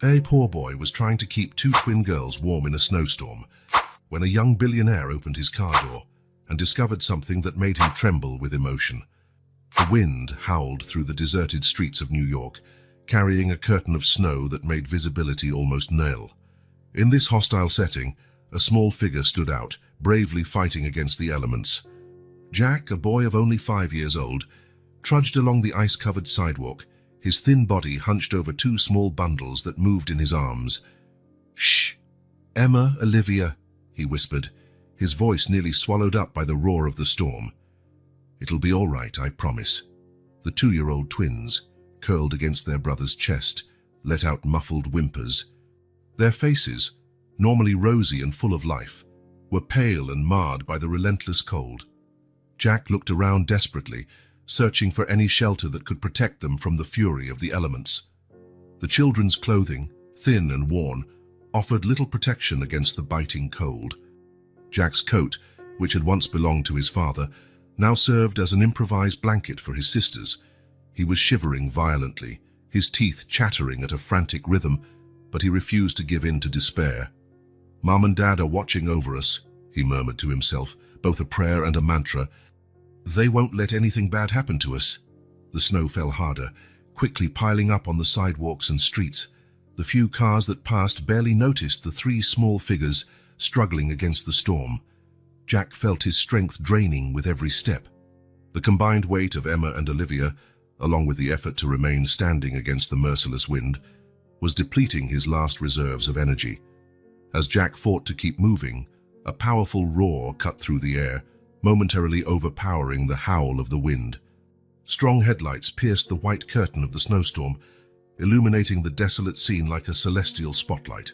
A poor boy was trying to keep two twin girls warm in a snowstorm when a young billionaire opened his car door and discovered something that made him tremble with emotion. The wind howled through the deserted streets of New York, carrying a curtain of snow that made visibility almost nil. In this hostile setting, a small figure stood out, bravely fighting against the elements. Jack, a boy of only 5 years old, trudged along the ice-covered sidewalk, his thin body hunched over two small bundles that moved in his arms. "Shh! Emma, Olivia," he whispered, his voice nearly swallowed up by the roar of the storm. "It'll be all right, I promise." The 2-year-old twins, curled against their brother's chest, let out muffled whimpers. Their faces, normally rosy and full of life, were pale and marred by the relentless cold. Jack looked around desperately, searching for any shelter that could protect them from the fury of the elements. The children's clothing, thin and worn, offered little protection against the biting cold. Jack's coat, which had once belonged to his father, now served as an improvised blanket for his sisters. He was shivering violently, his teeth chattering at a frantic rhythm, but he refused to give in to despair. "Mom and Dad are watching over us," he murmured to himself, both a prayer and a mantra. "They won't let anything bad happen to us." The snow fell harder, quickly piling up on the sidewalks and streets. The few cars that passed barely noticed the 3 small figures struggling against the storm. Jack felt his strength draining with every step. The combined weight of Emma and Olivia, along with the effort to remain standing against the merciless wind, was depleting his last reserves of energy. As Jack fought to keep moving, a powerful roar cut through the air, momentarily overpowering the howl of the wind. Strong headlights pierced the white curtain of the snowstorm, illuminating the desolate scene like a celestial spotlight.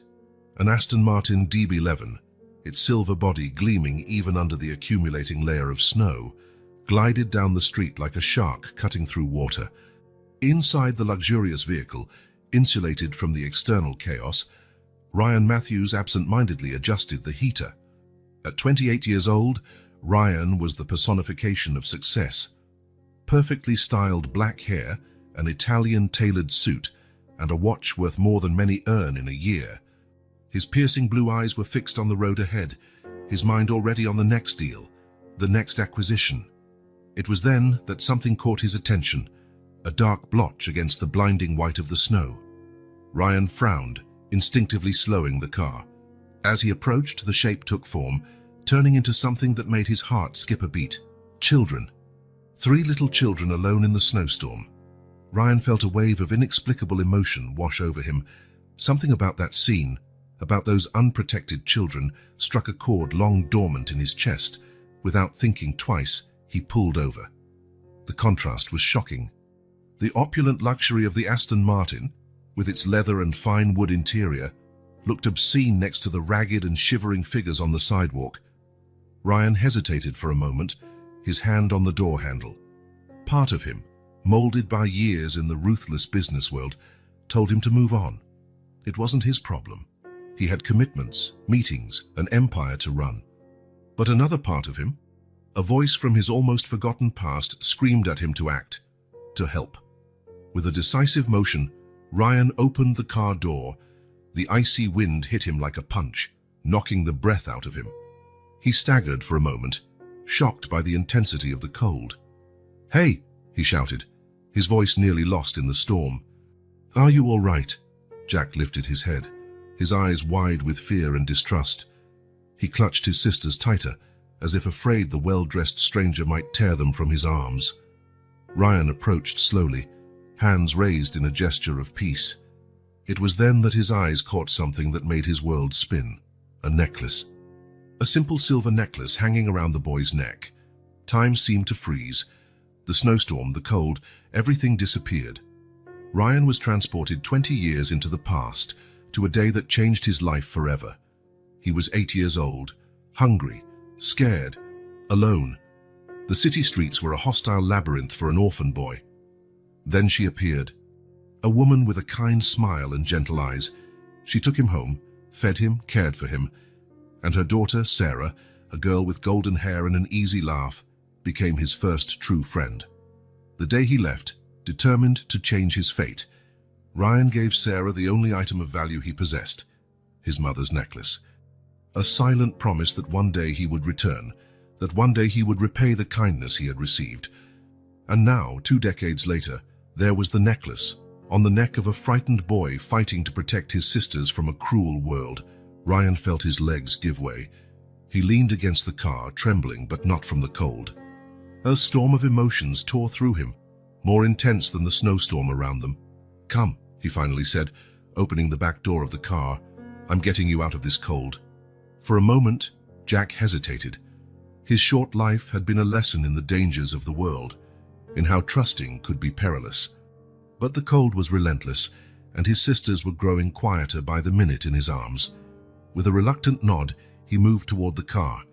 An Aston Martin DB11, its silver body gleaming even under the accumulating layer of snow, glided down the street like a shark cutting through water. Inside the luxurious vehicle, insulated from the external chaos, Ryan Matthews absent-mindedly adjusted the heater. At 28 years old, Ryan was the personification of success. Perfectly styled black hair, an Italian-tailored suit, and a watch worth more than many earn in a year. His piercing blue eyes were fixed on the road ahead, his mind already on the next deal, the next acquisition. It was then that something caught his attention, a dark blotch against the blinding white of the snow. Ryan frowned, instinctively slowing the car. As he approached, the shape took form, turning into something that made his heart skip a beat. Children. 3 little children alone in the snowstorm. Ryan felt a wave of inexplicable emotion wash over him. Something about that scene, about those unprotected children, struck a chord long dormant in his chest. Without thinking twice, he pulled over. The contrast was shocking. The opulent luxury of the Aston Martin, with its leather and fine wood interior, looked obscene next to the ragged and shivering figures on the sidewalk. Ryan hesitated for a moment, his hand on the door handle. Part of him, molded by years in the ruthless business world, told him to move on. It wasn't his problem. He had commitments, meetings, an empire to run. But another part of him, a voice from his almost forgotten past, screamed at him to act, to help. With a decisive motion, Ryan opened the car door. The icy wind hit him like a punch, knocking the breath out of him. He staggered for a moment, shocked by the intensity of the cold. "Hey!" he shouted, his voice nearly lost in the storm. "Are you all right?" Jack lifted his head, his eyes wide with fear and distrust. He clutched his sisters tighter, as if afraid the well-dressed stranger might tear them from his arms. Ryan approached slowly, hands raised in a gesture of peace. It was then that his eyes caught something that made his world spin. A necklace. A simple silver necklace hanging around the boy's neck. Time seemed to freeze. The snowstorm, the cold, everything disappeared. Ryan was transported 20 years into the past, to a day that changed his life forever. He was 8 years old, hungry, scared, alone. The city streets were a hostile labyrinth for an orphan boy. Then she appeared. A woman with a kind smile and gentle eyes. She took him home, fed him, cared for him, and her daughter, Sarah, a girl with golden hair and an easy laugh, became his first true friend. The day he left, determined to change his fate, Ryan gave Sarah the only item of value he possessed, his mother's necklace. A silent promise that one day he would return, that one day he would repay the kindness he had received. And now, 2 decades later, there was the necklace, on the neck of a frightened boy fighting to protect his sisters from a cruel world. Ryan felt his legs give way. He leaned against the car, trembling but not from the cold. A storm of emotions tore through him, more intense than the snowstorm around them. "Come," he finally said, opening the back door of the car. "I'm getting you out of this cold." For a moment, Jack hesitated. His short life had been a lesson in the dangers of the world, in how trusting could be perilous. But the cold was relentless, and his sisters were growing quieter by the minute in his arms. With a reluctant nod, he moved toward the car.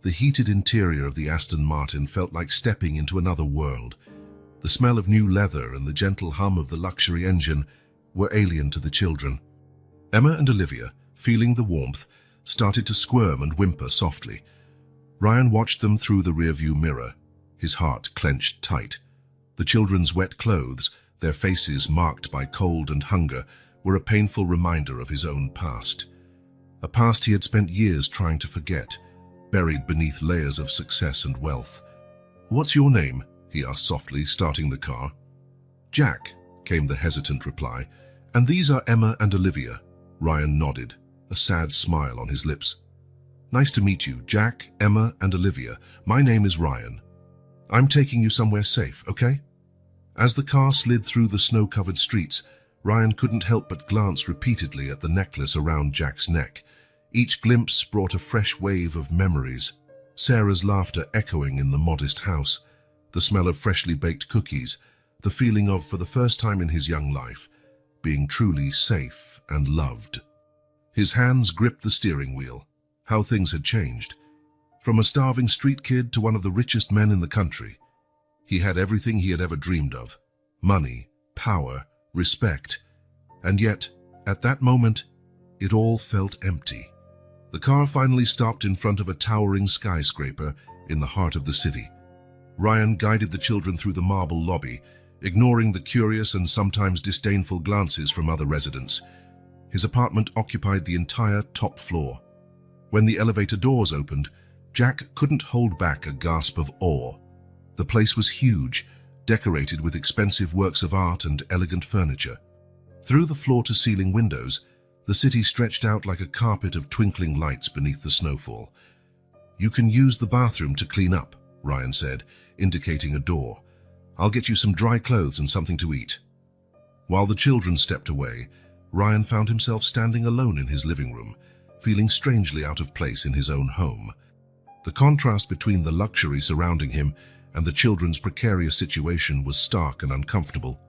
The heated interior of the Aston Martin felt like stepping into another world. The smell of new leather and the gentle hum of the luxury engine were alien to the children. Emma and Olivia, feeling the warmth, started to squirm and whimper softly. Ryan watched them through the rearview mirror, his heart clenched tight. The children's wet clothes, their faces marked by cold and hunger, were a painful reminder of his own past. A past he had spent years trying to forget, buried beneath layers of success and wealth. "What's your name?" he asked softly, starting the car. "Jack," came the hesitant reply. "And these are Emma and Olivia." Ryan nodded, a sad smile on his lips. "Nice to meet you, Jack, Emma, and Olivia. My name is Ryan. I'm taking you somewhere safe, okay?" As the car slid through the snow-covered streets, Ryan couldn't help but glance repeatedly at the necklace around Jack's neck. Each glimpse brought a fresh wave of memories. Sarah's laughter echoing in the modest house, the smell of freshly baked cookies, the feeling of, for the first time in his young life, being truly safe and loved. His hands gripped the steering wheel. How things had changed. From a starving street kid to one of the richest men in the country. He had everything he had ever dreamed of. Money, power, respect. And yet, at that moment, it all felt empty. The car finally stopped in front of a towering skyscraper in the heart of the city. Ryan guided the children through the marble lobby, ignoring the curious and sometimes disdainful glances from other residents. His apartment occupied the entire top floor. When the elevator doors opened, Jack couldn't hold back a gasp of awe. The place was huge, decorated with expensive works of art and elegant furniture. Through the floor-to-ceiling windows, the city stretched out like a carpet of twinkling lights beneath the snowfall. "You can use the bathroom to clean up," Ryan said, indicating a door. "I'll get you some dry clothes and something to eat." While the children stepped away, Ryan found himself standing alone in his living room, feeling strangely out of place in his own home. The contrast between the luxury surrounding him and the children's precarious situation was stark and uncomfortable.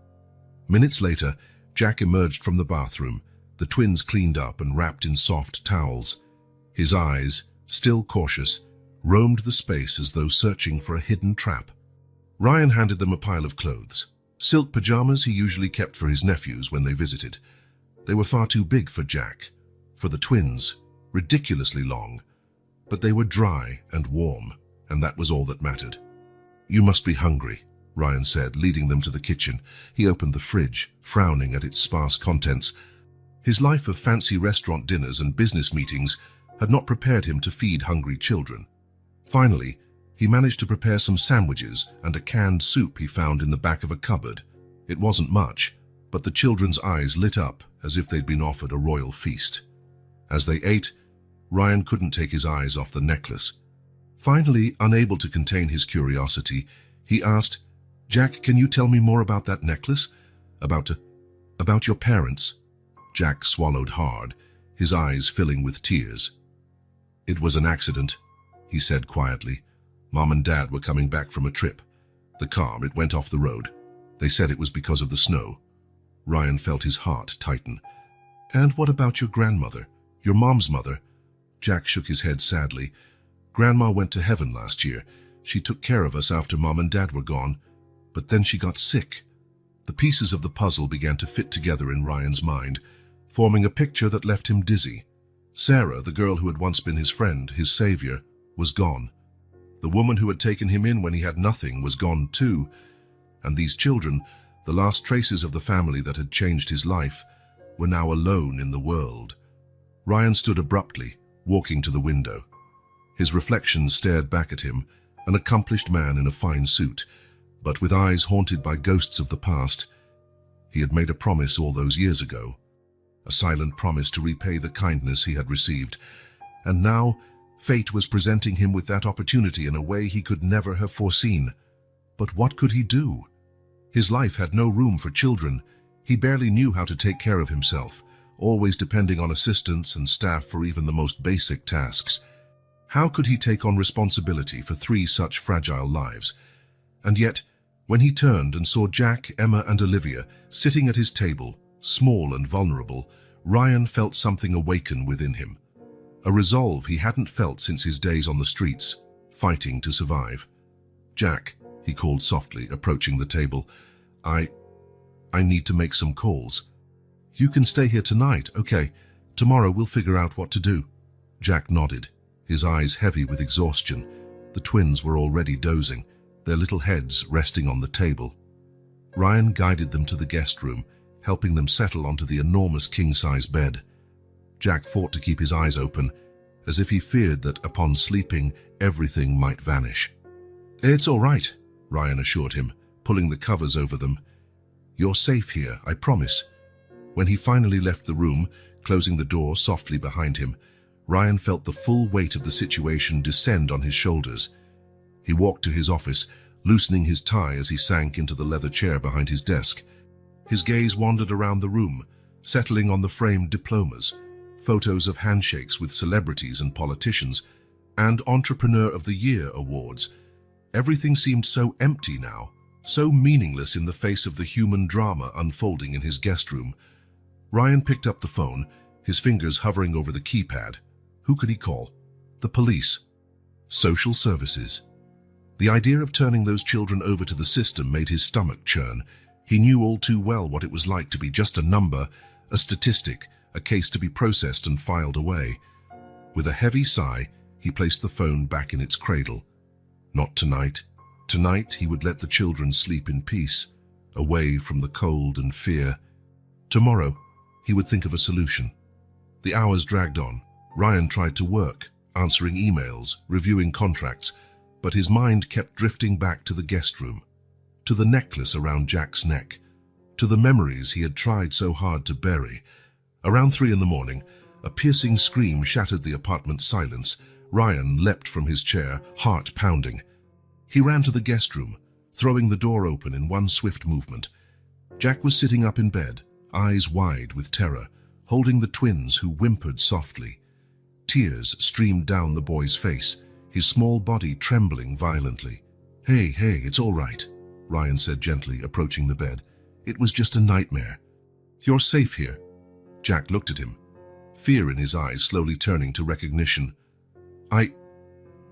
Minutes later, Jack emerged from the bathroom, the twins cleaned up and wrapped in soft towels. His eyes, still cautious, roamed the space as though searching for a hidden trap. Ryan handed them a pile of clothes. Silk pajamas he usually kept for his nephews when they visited. They were far too big for Jack. For the twins, ridiculously long. But they were dry and warm, and that was all that mattered. "You must be hungry," Ryan said, leading them to the kitchen. He opened the fridge, frowning at its sparse contents. His life of fancy restaurant dinners and business meetings had not prepared him to feed hungry children. Finally, he managed to prepare some sandwiches and a canned soup he found in the back of a cupboard. It wasn't much, but the children's eyes lit up as if they'd been offered a royal feast. As they ate, Ryan couldn't take his eyes off the necklace. Finally, unable to contain his curiosity, he asked, "Jack, can you tell me more about that necklace? About your parents?" Jack swallowed hard, his eyes filling with tears. "It was an accident," he said quietly. "Mom and Dad were coming back from a trip. It went off the road. They said it was because of the snow." Ryan felt his heart tighten. "And what about your grandmother? Your mom's mother?" Jack shook his head sadly. "Grandma went to heaven last year. She took care of us after Mom and Dad were gone. But then she got sick." The pieces of the puzzle began to fit together in Ryan's mind, forming a picture that left him dizzy. Sarah, the girl who had once been his friend, his savior, was gone. The woman who had taken him in when he had nothing was gone too. And these children, The last traces of the family that had changed his life were now alone in the world. Ryan stood abruptly, walking to the window. His reflection stared back at him, an accomplished man in a fine suit, but with eyes haunted by ghosts of the past. He had made a promise all those years ago, a silent promise to repay the kindness he had received, and now fate was presenting him with that opportunity in a way he could never have foreseen. But what could he do? His life had no room for children. He barely knew how to take care of himself, always depending on assistants and staff for even the most basic tasks. How could he take on responsibility for 3 such fragile lives? And yet, when he turned and saw Jack, Emma, and Olivia sitting at his table, small and vulnerable, Ryan felt something awaken within him. A resolve he hadn't felt since his days on the streets, fighting to survive. "Jack," he called softly, approaching the table, I need to make some calls. "You can stay here tonight, okay? Tomorrow we'll figure out what to do." Jack nodded, his eyes heavy with exhaustion. The twins were already dozing, their little heads resting on the table. Ryan guided them to the guest room, helping them settle onto the enormous king-size bed. Jack fought to keep his eyes open, as if he feared that upon sleeping, everything might vanish. "It's all right," Ryan assured him, pulling the covers over them. "You're safe here, I promise." When he finally left the room, closing the door softly behind him, Ryan felt the full weight of the situation descend on his shoulders. He walked to his office, loosening his tie as he sank into the leather chair behind his desk. His gaze wandered around the room, settling on the framed diplomas, photos of handshakes with celebrities and politicians, and Entrepreneur of the Year awards. Everything seemed so empty now, so meaningless in the face of the human drama unfolding in his guest room. Ryan picked up the phone, his fingers hovering over the keypad. Who could he call? The police. Social services. The idea of turning those children over to the system made his stomach churn. He knew all too well what it was like to be just a number, a statistic, a case to be processed and filed away. With a heavy sigh, he placed the phone back in its cradle. Not tonight. Tonight he would let the children sleep in peace, away from the cold and fear. Tomorrow, he would think of a solution. The hours dragged on. Ryan tried to work, answering emails, reviewing contracts, but his mind kept drifting back to the guest room, to the necklace around Jack's neck, to the memories he had tried so hard to bury. Around 3 a.m, a piercing scream shattered the apartment's silence. Ryan leapt from his chair, heart pounding. He ran to the guest room, throwing the door open in one swift movement. Jack was sitting up in bed, eyes wide with terror, holding the twins who whimpered softly. Tears streamed down the boy's face, his small body trembling violently. Hey, it's all right," Ryan said gently, approaching the bed. "It was just a nightmare. You're safe here." Jack looked at him, fear in his eyes slowly turning to recognition.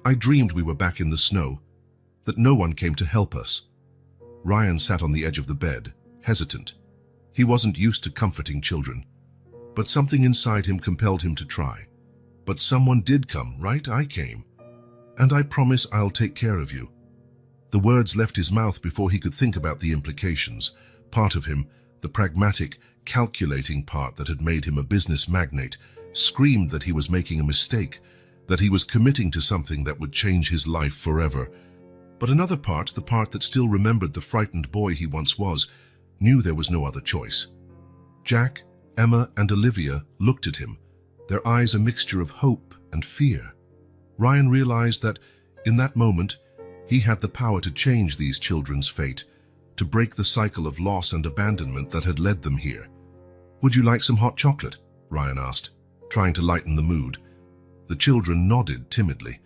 I dreamed we were back in the snow, that no one came to help us." Ryan sat on the edge of the bed, hesitant. He wasn't used to comforting children, but something inside him compelled him to try. "But someone did come, right? I came. And I promise I'll take care of you." The words left his mouth before he could think about the implications. Part of him, the pragmatic, calculating part that had made him a business magnate, screamed that he was making a mistake, that he was committing to something that would change his life forever. But another part, the part that still remembered the frightened boy he once was, knew there was no other choice. Jack, Emma, and Olivia looked at him, their eyes a mixture of hope and fear. Ryan realized that, in that moment, he had the power to change these children's fate, to break the cycle of loss and abandonment that had led them here. "Would you like some hot chocolate?" Ryan asked, trying to lighten the mood. The children nodded timidly.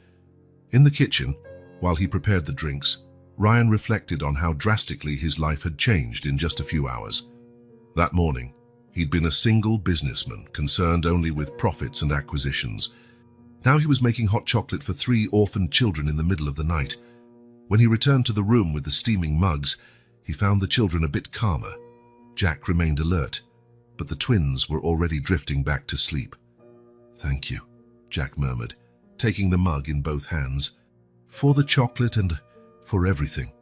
In the kitchen, while he prepared the drinks, Ryan reflected on how drastically his life had changed in just a few hours. That morning, he'd been a single businessman, concerned only with profits and acquisitions. Now he was making hot chocolate for 3 orphaned children in the middle of the night. When he returned to the room with the steaming mugs, he found the children a bit calmer. Jack remained alert, but the twins were already drifting back to sleep. "Thank you," Jack murmured, taking the mug in both hands. "For the chocolate and for everything."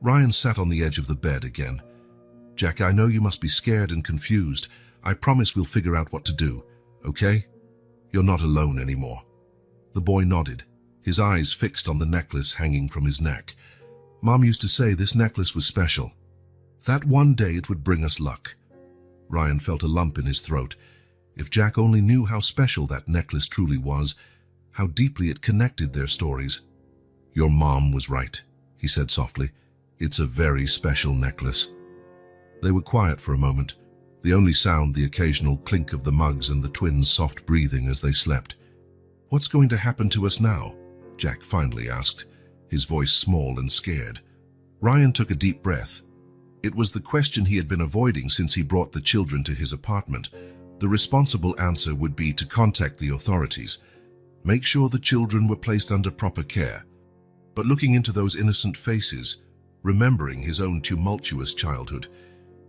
Ryan sat on the edge of the bed again, Jack, I know you must be scared and confused. I promise we'll figure out what to do, okay? You're not alone anymore." The boy nodded, his eyes fixed on the necklace hanging from his neck. "Mom used to say this necklace was special. That one day it would bring us luck." Ryan felt a lump in his throat. If Jack only knew how special that necklace truly was, how deeply it connected their stories. "Your mom was right," he said softly. "It's a very special necklace." They were quiet for a moment, the only sound the occasional clink of the mugs and the twins' soft breathing as they slept. "What's going to happen to us now?" Jack finally asked, his voice small and scared. Ryan took a deep breath. It was the question he had been avoiding since he brought the children to his apartment. The responsible answer would be to contact the authorities, make sure the children were placed under proper care. But looking into those innocent faces, remembering his own tumultuous childhood,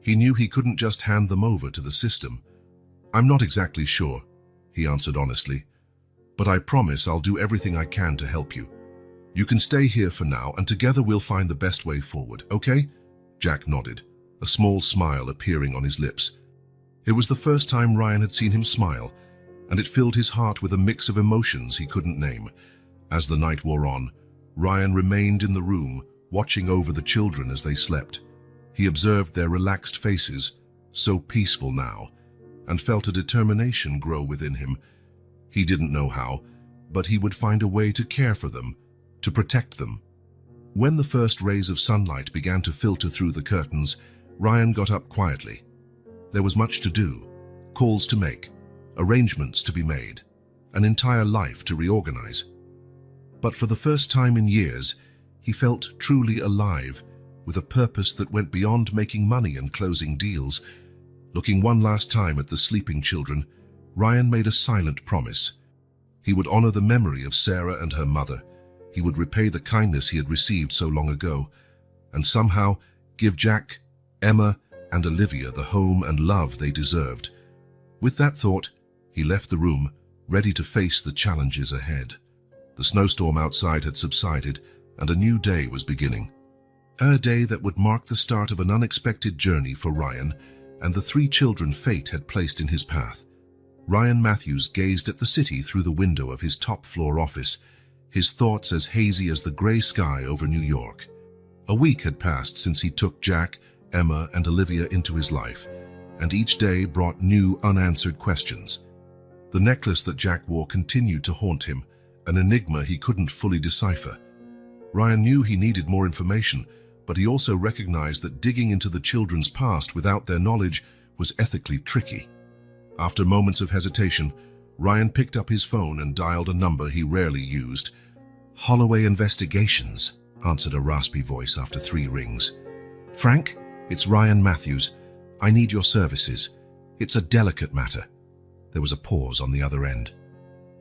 he knew he couldn't just hand them over to the system. "I'm not exactly sure," he answered honestly, "but I promise I'll do everything I can to help you. You can stay here for now, and together we'll find the best way forward, okay?" Jack nodded, a small smile appearing on his lips. It was the first time Ryan had seen him smile, and it filled his heart with a mix of emotions he couldn't name. As the night wore on, Ryan remained in the room, watching over the children as they slept. He observed their relaxed faces, so peaceful now, and felt a determination grow within him. He didn't know how, but he would find a way to care for them, to protect them. When the first rays of sunlight began to filter through the curtains, Ryan got up quietly. There was much to do, calls to make, arrangements to be made, an entire life to reorganize. But for the first time in years, he felt truly alive, with a purpose that went beyond making money and closing deals. Looking one last time at the sleeping children, Ryan made a silent promise. He would honor the memory of Sarah and her mother. He would repay the kindness he had received so long ago, and somehow give Jack, Emma, and Olivia the home and love they deserved. With that thought, he left the room, ready to face the challenges ahead. The snowstorm outside had subsided, and a new day was beginning. A day that would mark the start of an unexpected journey for Ryan and the three children fate had placed in his path. Ryan Matthews gazed at the city through the window of his top-floor office, his thoughts as hazy as the gray sky over New York. A week had passed since he took Jack, Emma, and Olivia into his life, and each day brought new, unanswered questions. The necklace that Jack wore continued to haunt him, an enigma he couldn't fully decipher. Ryan knew he needed more information, but he also recognized that digging into the children's past without their knowledge was ethically tricky. After moments of hesitation, Ryan picked up his phone and dialed a number he rarely used. "Holloway Investigations," answered a raspy voice after 3 rings. "Frank, it's Ryan Matthews. I need your services. It's a delicate matter." There was a pause on the other end.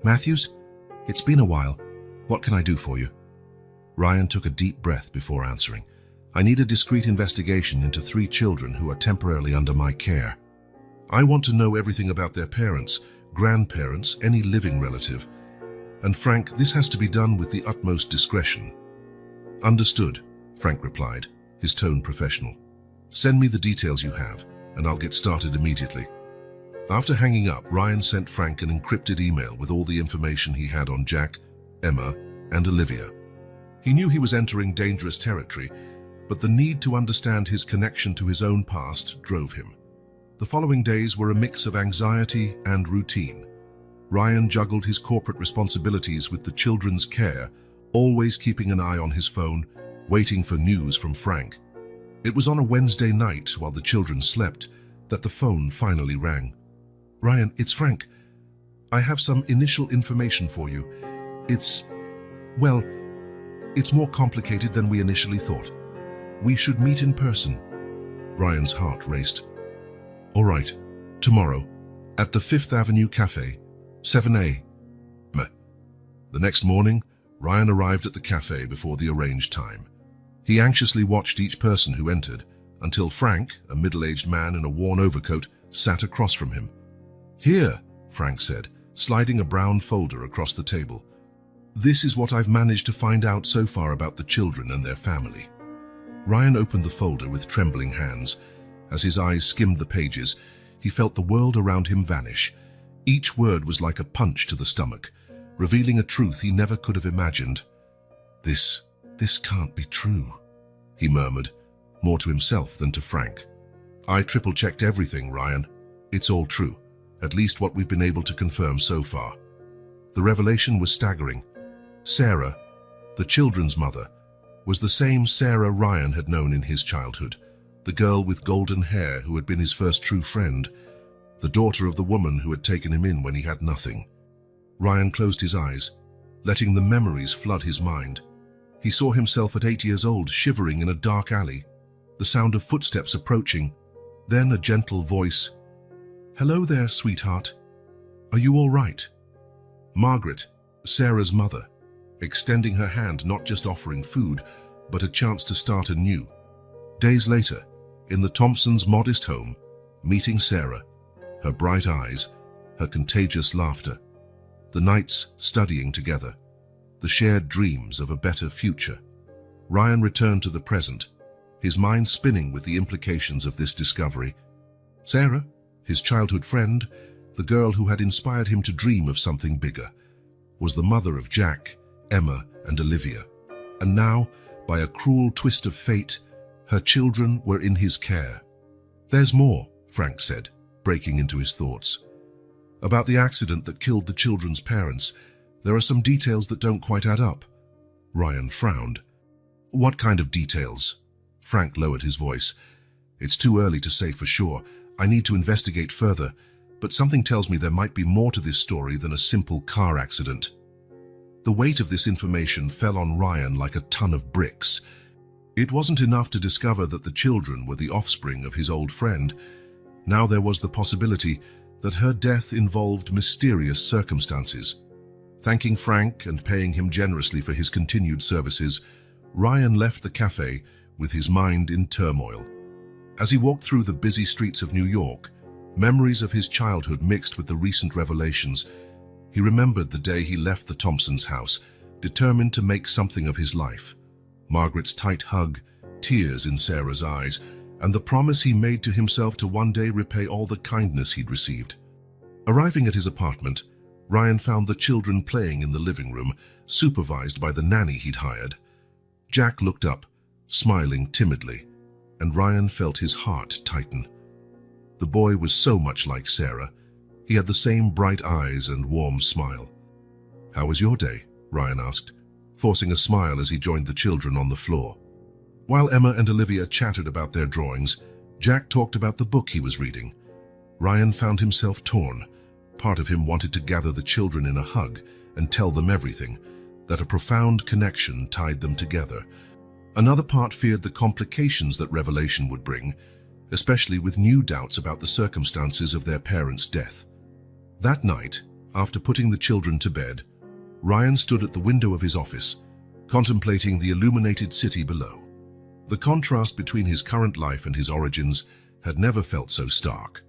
"Matthews? It's been a while. What can I do for you?" Ryan took a deep breath before answering. "I need a discreet investigation into 3 children who are temporarily under my care. I want to know everything about their parents, grandparents, any living relative. And Frank, this has to be done with the utmost discretion." "Understood," Frank replied, his tone professional. "Send me the details you have, and I'll get started immediately." After hanging up, Ryan sent Frank an encrypted email with all the information he had on Jack, Emma, and Olivia. He knew he was entering dangerous territory, but the need to understand his connection to his own past drove him. The following days were a mix of anxiety and routine. Ryan juggled his corporate responsibilities with the children's care, always keeping an eye on his phone, waiting for news from Frank. It was on a Wednesday night while the children slept that the phone finally rang. "Ryan, it's Frank. I have some initial information for you. It's more complicated than we initially thought. We should meet in person." Ryan's heart raced. "All right, tomorrow, at the 5th Avenue Cafe, 7 a.m. The next morning, Ryan arrived at the cafe before the arranged time. He anxiously watched each person who entered, until Frank, a middle-aged man in a worn overcoat, sat across from him. "Here," Frank said, sliding a brown folder across the table. "This is what I've managed to find out so far about the children and their family." Ryan opened the folder with trembling hands, As his eyes skimmed the pages, he felt the world around him vanish. Each word was like a punch to the stomach, revealing a truth he never could have imagined. This can't be true," he murmured, more to himself than to Frank. "I triple-checked everything, Ryan. It's all true, at least what we've been able to confirm so far." The revelation was staggering. Sarah, the children's mother, was the same Sarah Ryan had known in his childhood, the girl with golden hair who had been his first true friend, the daughter of the woman who had taken him in when he had nothing. Ryan closed his eyes, letting the memories flood his mind. He saw himself at 8 years old, shivering in a dark alley, the sound of footsteps approaching, then a gentle voice. "Hello there, sweetheart. Are you all right?" Margaret, Sarah's mother, extending her hand, not just offering food, but a chance to start anew. Days later, in the Thompsons' modest home, meeting Sarah, her bright eyes, her contagious laughter, the nights studying together, the shared dreams of a better future. Ryan returned to the present, his mind spinning with the implications of this discovery. Sarah, his childhood friend, the girl who had inspired him to dream of something bigger, was the mother of Jack, Emma, and Olivia. And now, by a cruel twist of fate, her children were in his care. "There's more," Frank said, breaking into his thoughts. "About the accident that killed the children's parents, there are some details that don't quite add up." Ryan frowned. "What kind of details?" Frank lowered his voice. "It's too early to say for sure. I need to investigate further, but something tells me there might be more to this story than a simple car accident." The weight of this information fell on Ryan like a ton of bricks. It wasn't enough to discover that the children were the offspring of his old friend. Now there was the possibility that her death involved mysterious circumstances. Thanking Frank and paying him generously for his continued services, Ryan left the cafe with his mind in turmoil. As he walked through the busy streets of New York, memories of his childhood mixed with the recent revelations. He remembered the day he left the Thompsons' house, determined to make something of his life. Margaret's tight hug, tears in Sarah's eyes, and the promise he made to himself to one day repay all the kindness he'd received. Arriving at his apartment, Ryan found the children playing in the living room, supervised by the nanny he'd hired. Jack looked up, smiling timidly, and Ryan felt his heart tighten. The boy was so much like Sarah. He had the same bright eyes and warm smile. "How was your day?" Ryan asked, forcing a smile as he joined the children on the floor. While Emma and Olivia chattered about their drawings, Jack talked about the book he was reading. Ryan found himself torn. Part of him wanted to gather the children in a hug and tell them everything, that a profound connection tied them together. Another part feared the complications that revelation would bring, especially with new doubts about the circumstances of their parents' death. That night, after putting the children to bed, Ryan stood at the window of his office, contemplating the illuminated city below. The contrast between his current life and his origins had never felt so stark.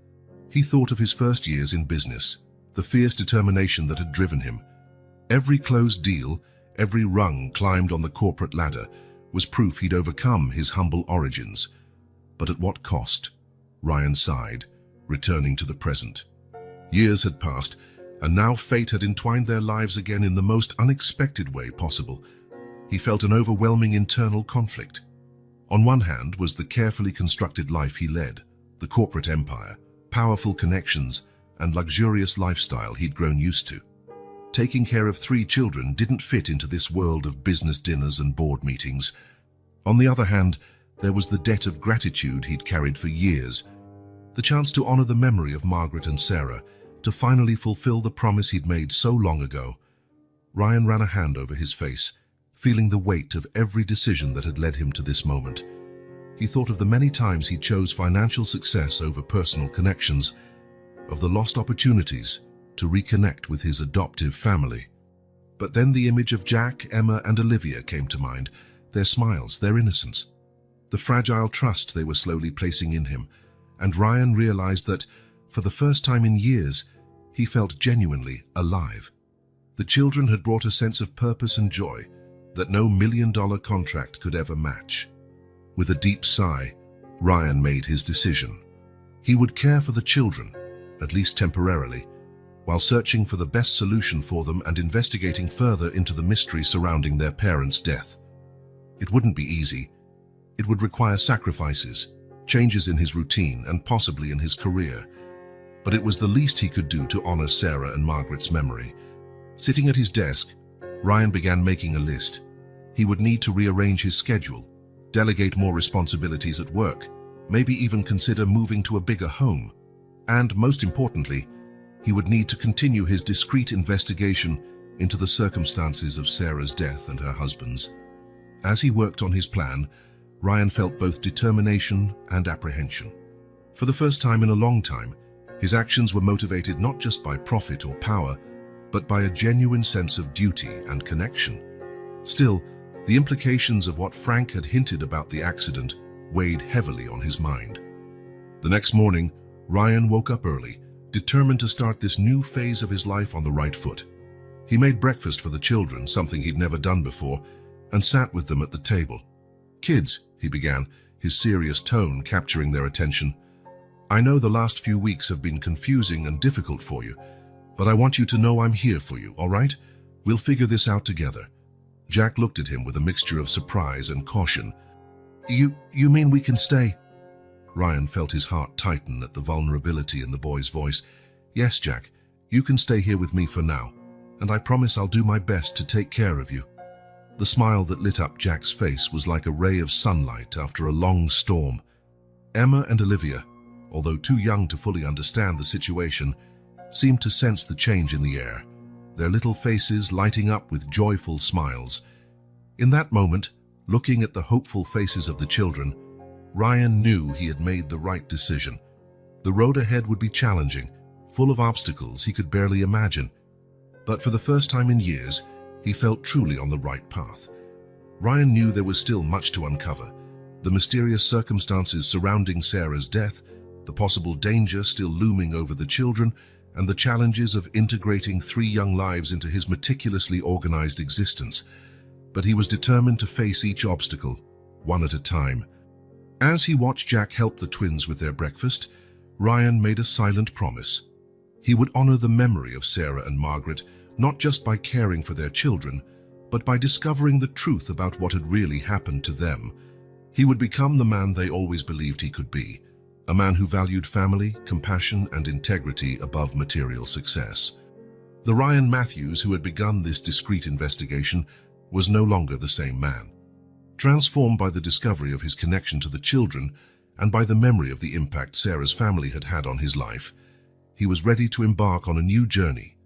He thought of his first years in business, the fierce determination that had driven him. Every closed deal, every rung climbed on the corporate ladder, was proof he'd overcome his humble origins. But at what cost? Ryan sighed, returning to the present. Years had passed, and now fate had entwined their lives again in the most unexpected way possible. He felt an overwhelming internal conflict. On one hand was the carefully constructed life he led, the corporate empire, powerful connections, and luxurious lifestyle he'd grown used to. Taking care of 3 children didn't fit into this world of business dinners and board meetings. On the other hand, there was the debt of gratitude he'd carried for years, the chance to honor the memory of Margaret and Sarah, to finally fulfill the promise he'd made so long ago. Ryan ran a hand over his face, feeling the weight of every decision that had led him to this moment. He thought of the many times he chose financial success over personal connections, of the lost opportunities to reconnect with his adoptive family. But then the image of Jack, Emma, and Olivia came to mind, their smiles, their innocence, the fragile trust they were slowly placing in him, and Ryan realized that, for the first time in years, he felt genuinely alive. The children had brought a sense of purpose and joy that no $1 million contract could ever match. With a deep sigh, Ryan made his decision. He would care for the children, at least temporarily, while searching for the best solution for them and investigating further into the mystery surrounding their parents' death. It wouldn't be easy. It would require sacrifices, changes in his routine, and possibly in his career. But it was the least he could do to honor Sarah and Margaret's memory. Sitting at his desk, Ryan began making a list. He would need to rearrange his schedule, delegate more responsibilities at work, maybe even consider moving to a bigger home. And, most importantly, he would need to continue his discreet investigation into the circumstances of Sarah's death and her husband's. As he worked on his plan, Ryan felt both determination and apprehension. For the first time in a long time, his actions were motivated not just by profit or power, but by a genuine sense of duty and connection. Still, the implications of what Frank had hinted about the accident weighed heavily on his mind. The next morning, Ryan woke up early, determined to start this new phase of his life on the right foot. He made breakfast for the children, something he'd never done before, and sat with them at the table. "Kids," he began, his serious tone capturing their attention, "I know the last few weeks have been confusing and difficult for you, but I want you to know I'm here for you, all right? We'll figure this out together." Jack looked at him with a mixture of surprise and caution. You mean we can stay?" Ryan felt his heart tighten at the vulnerability in the boy's voice. "Yes, Jack, you can stay here with me for now, and I promise I'll do my best to take care of you." The smile that lit up Jack's face was like a ray of sunlight after a long storm. Emma and Olivia, although too young to fully understand the situation, seemed to sense the change in the air, their little faces lighting up with joyful smiles. In that moment, looking at the hopeful faces of the children, Ryan knew he had made the right decision. The road ahead would be challenging, full of obstacles he could barely imagine. But for the first time in years, he felt truly on the right path. Ryan knew there was still much to uncover. The mysterious circumstances surrounding Sarah's death, the possible danger still looming over the children, and the challenges of integrating 3 young lives into his meticulously organized existence. But he was determined to face each obstacle, one at a time. As he watched Jack help the twins with their breakfast, Ryan made a silent promise. He would honor the memory of Sarah and Margaret, not just by caring for their children, but by discovering the truth about what had really happened to them. He would become the man they always believed he could be, a man who valued family, compassion, and integrity above material success. The Ryan Matthews who had begun this discreet investigation was no longer the same man. Transformed by the discovery of his connection to the children and by the memory of the impact Sarah's family had had on his life, he was ready to embark on a new journey,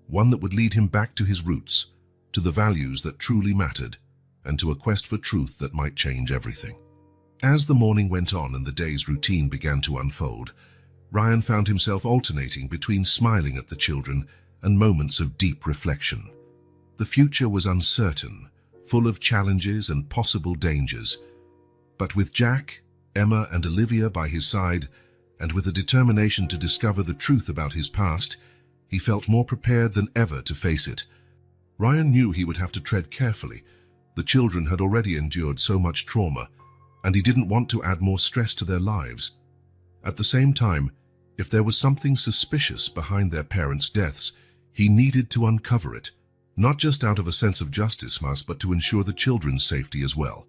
one that would lead him back to his roots, to the values that truly mattered, and to a quest for truth that might change everything. As the morning went on and the day's routine began to unfold, Ryan found himself alternating between smiling at the children and moments of deep reflection. The future was uncertain, full of challenges and possible dangers. But with Jack, Emma, and Olivia by his side, and with a determination to discover the truth about his past, he felt more prepared than ever to face it. Ryan knew he would have to tread carefully. The children had already endured so much trauma, and he didn't want to add more stress to their lives. At the same time, if there was something suspicious behind their parents' deaths, he needed to uncover it, not just out of a sense of justice, but to ensure the children's safety as well.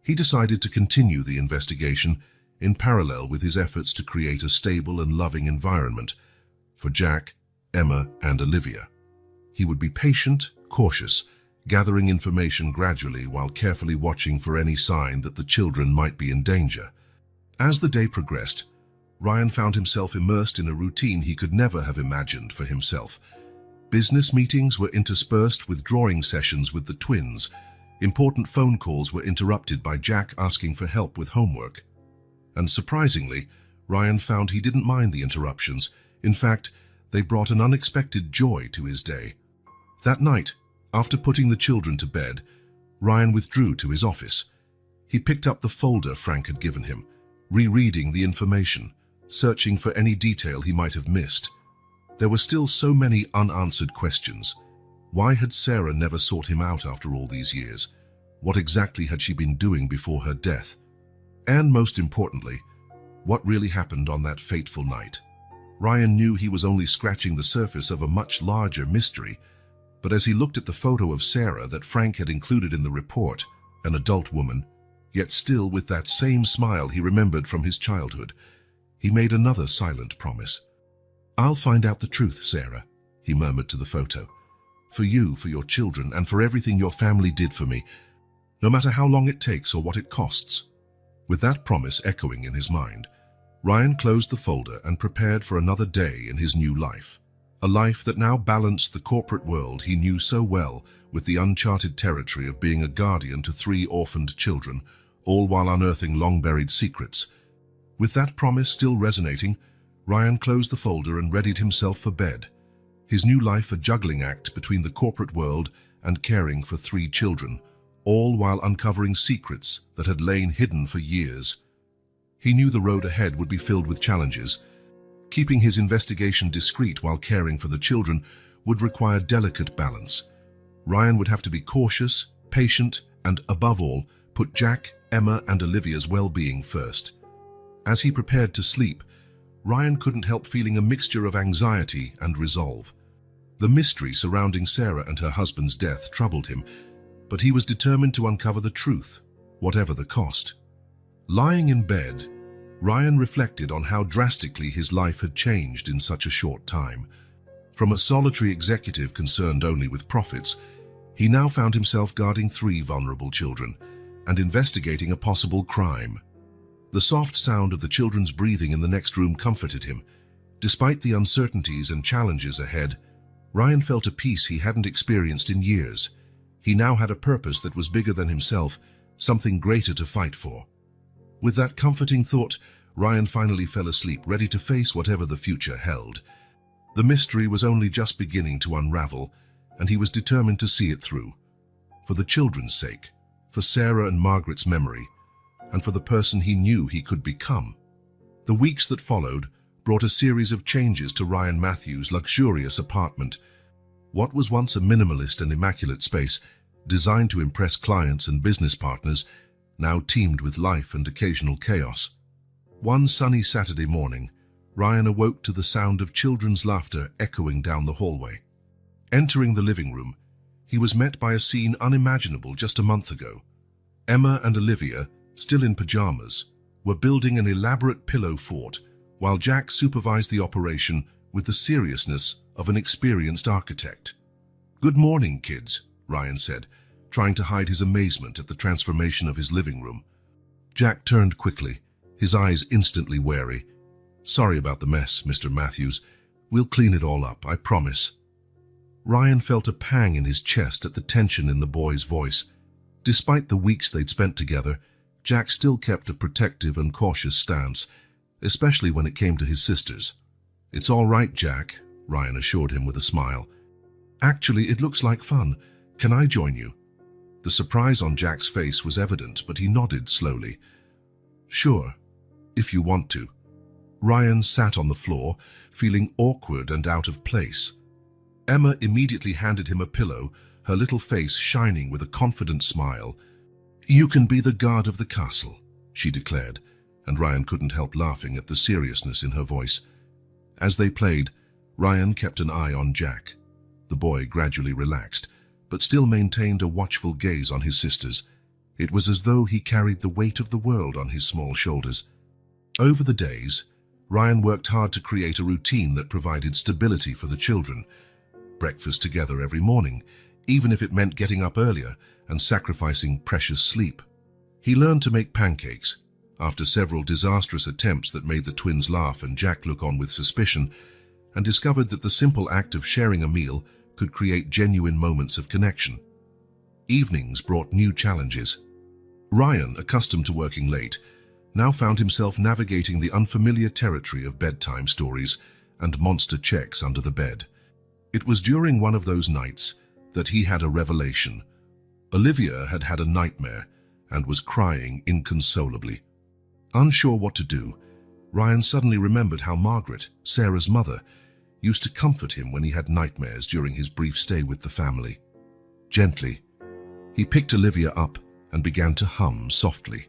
He decided to continue the investigation in parallel with his efforts to create a stable and loving environment for Jack, Emma, and Olivia. He would be patient, cautious, gathering information gradually while carefully watching for any sign that the children might be in danger. As the day progressed, Ryan found himself immersed in a routine he could never have imagined for himself. Business meetings were interspersed with drawing sessions with the twins. Important phone calls were interrupted by Jack asking for help with homework. And surprisingly, Ryan found he didn't mind the interruptions. In fact, they brought an unexpected joy to his day. That night, after putting the children to bed, Ryan withdrew to his office. He picked up the folder Frank had given him, rereading the information, searching for any detail he might have missed. There were still so many unanswered questions. Why had Sarah never sought him out after all these years? What exactly had she been doing before her death? And most importantly, what really happened on that fateful night. Ryan knew he was only scratching the surface of a much larger mystery, but as he looked at the photo of Sarah that Frank had included in the report, an adult woman, yet still with that same smile he remembered from his childhood, he made another silent promise. "I'll find out the truth, Sarah," he murmured to the photo. "For you, for your children, and for everything your family did for me, no matter how long it takes or what it costs." With that promise echoing in his mind, Ryan closed the folder and prepared for another day in his new life. A life that now balanced the corporate world he knew so well with the uncharted territory of being a guardian to 3 orphaned children, all while unearthing long-buried secrets. With that promise still resonating, Ryan closed the folder and readied himself for bed. His new life a juggling act between the corporate world and caring for 3 children, all while uncovering secrets that had lain hidden for years. He knew the road ahead would be filled with challenges. Keeping his investigation discreet while caring for the children would require delicate balance. Ryan would have to be cautious, patient, and, above all, put Jack, Emma, and Olivia's well-being first. As he prepared to sleep, Ryan couldn't help feeling a mixture of anxiety and resolve. The mystery surrounding Sarah and her husband's death troubled him, but he was determined to uncover the truth, whatever the cost. Lying in bed, Ryan reflected on how drastically his life had changed in such a short time. From a solitary executive concerned only with profits, he now found himself guarding 3 vulnerable children and investigating a possible crime. The soft sound of the children's breathing in the next room comforted him. Despite the uncertainties and challenges ahead, Ryan felt a peace he hadn't experienced in years. He now had a purpose that was bigger than himself, something greater to fight for. With that comforting thought, Ryan finally fell asleep, ready to face whatever the future held. The mystery was only just beginning to unravel, and he was determined to see it through. For the children's sake, for Sarah and Margaret's memory, and for the person he knew he could become. The weeks that followed brought a series of changes to Ryan Matthews' luxurious apartment. What was once a minimalist and immaculate space, designed to impress clients and business partners, now teemed with life and occasional chaos. One sunny Saturday morning, Ryan awoke to the sound of children's laughter echoing down the hallway. Entering the living room, he was met by a scene unimaginable just a month ago. Emma and Olivia, still in pajamas, were building an elaborate pillow fort, while Jack supervised the operation with the seriousness of an experienced architect. "Good morning, kids," Ryan said, trying to hide his amazement at the transformation of his living room. Jack turned quickly, his eyes instantly wary. "Sorry about the mess, Mr. Matthews. We'll clean it all up, I promise." Ryan felt a pang in his chest at the tension in the boy's voice. Despite the weeks they'd spent together, Jack still kept a protective and cautious stance, especially when it came to his sisters. "It's all right, Jack," Ryan assured him with a smile. "Actually, it looks like fun. Can I join you?" The surprise on Jack's face was evident, but he nodded slowly. "Sure, if you want to." Ryan sat on the floor, feeling awkward and out of place. Emma immediately handed him a pillow, her little face shining with a confident smile. "You can be the guard of the castle," she declared, and Ryan couldn't help laughing at the seriousness in her voice. As they played, Ryan kept an eye on Jack. The boy gradually relaxed, but still maintained a watchful gaze on his sisters. It was as though he carried the weight of the world on his small shoulders. Over the days, Ryan worked hard to create a routine that provided stability for the children. Breakfast together every morning, even if it meant getting up earlier and sacrificing precious sleep. He learned to make pancakes. After several disastrous attempts that made the twins laugh and Jack look on with suspicion, and discovered that the simple act of sharing a meal could create genuine moments of connection. Evenings brought new challenges. Ryan, accustomed to working late, now found himself navigating the unfamiliar territory of bedtime stories and monster checks under the bed. It was during one of those nights that he had a revelation. Olivia had had a nightmare and was crying inconsolably. Unsure what to do, Ryan suddenly remembered how Margaret, Sarah's mother, used to comfort him when he had nightmares during his brief stay with the family. Gently, he picked Olivia up and began to hum softly.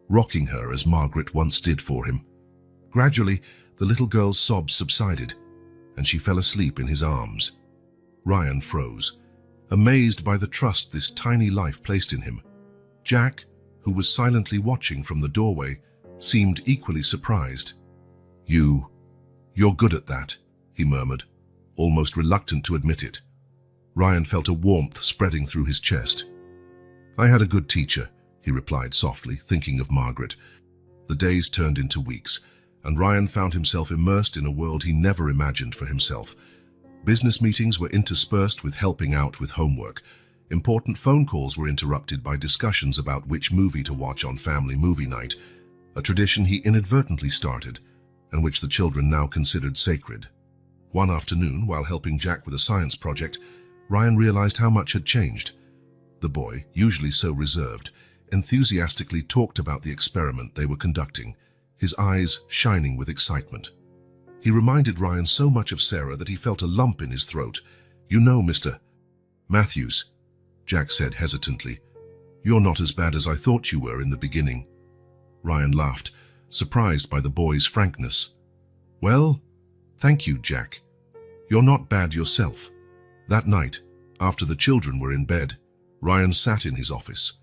rocking her as Margaret once did for him. Gradually, the little girl's sobs subsided, and she fell asleep in his arms. Ryan froze, amazed by the trust this tiny life placed in him. Jack, who was silently watching from the doorway, seemed equally surprised. You're good at that," he murmured, almost reluctant to admit it. Ryan felt a warmth spreading through his chest. "I had a good teacher," he replied softly, thinking of Margaret. The days turned into weeks, and Ryan found himself immersed in a world he never imagined for himself. Business meetings were interspersed with helping out with homework. Important phone calls were interrupted by discussions about which movie to watch on family movie night, a tradition he inadvertently started, and which the children now considered sacred. One afternoon, while helping Jack with a science project, Ryan realized how much had changed. The boy, usually so reserved, enthusiastically talked about the experiment they were conducting, his eyes shining with excitement. He reminded Ryan so much of Sarah that he felt a lump in his throat. "You know, Mr. Matthews," Jack said hesitantly, "you're not as bad as I thought you were in the beginning." Ryan laughed, surprised by the boy's frankness. "Well, thank you, Jack. You're not bad yourself." That night, after the children were in bed, Ryan sat in his office,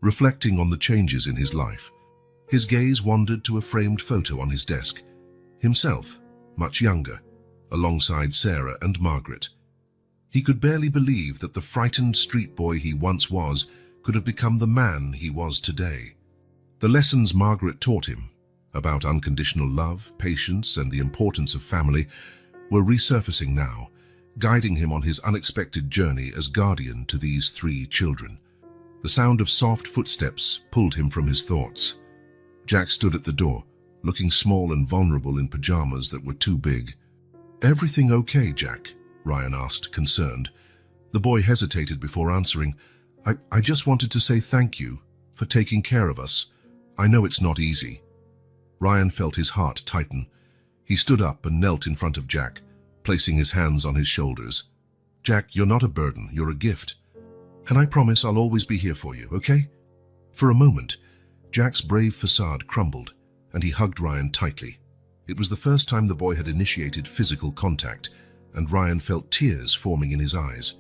reflecting on the changes in his life. His gaze wandered to a framed photo on his desk. Himself, much younger, alongside Sarah and Margaret. He could barely believe that the frightened street boy he once was could have become the man he was today. The lessons Margaret taught him about unconditional love, patience, and the importance of family were resurfacing now, guiding him on his unexpected journey as guardian to these 3 children. The sound of soft footsteps pulled him from his thoughts. Jack stood at the door, looking small and vulnerable in pajamas that were too big. "Everything okay, Jack?" Ryan asked, concerned. The boy hesitated before answering. I just wanted to say thank you for taking care of us. I know it's not easy." Ryan felt his heart tighten. He stood up and knelt in front of Jack, placing his hands on his shoulders. "Jack, you're not a burden, you're a gift. And I promise I'll always be here for you, okay?" For a moment, Jack's brave facade crumbled, and he hugged Ryan tightly. It was the first time the boy had initiated physical contact, and Ryan felt tears forming in his eyes.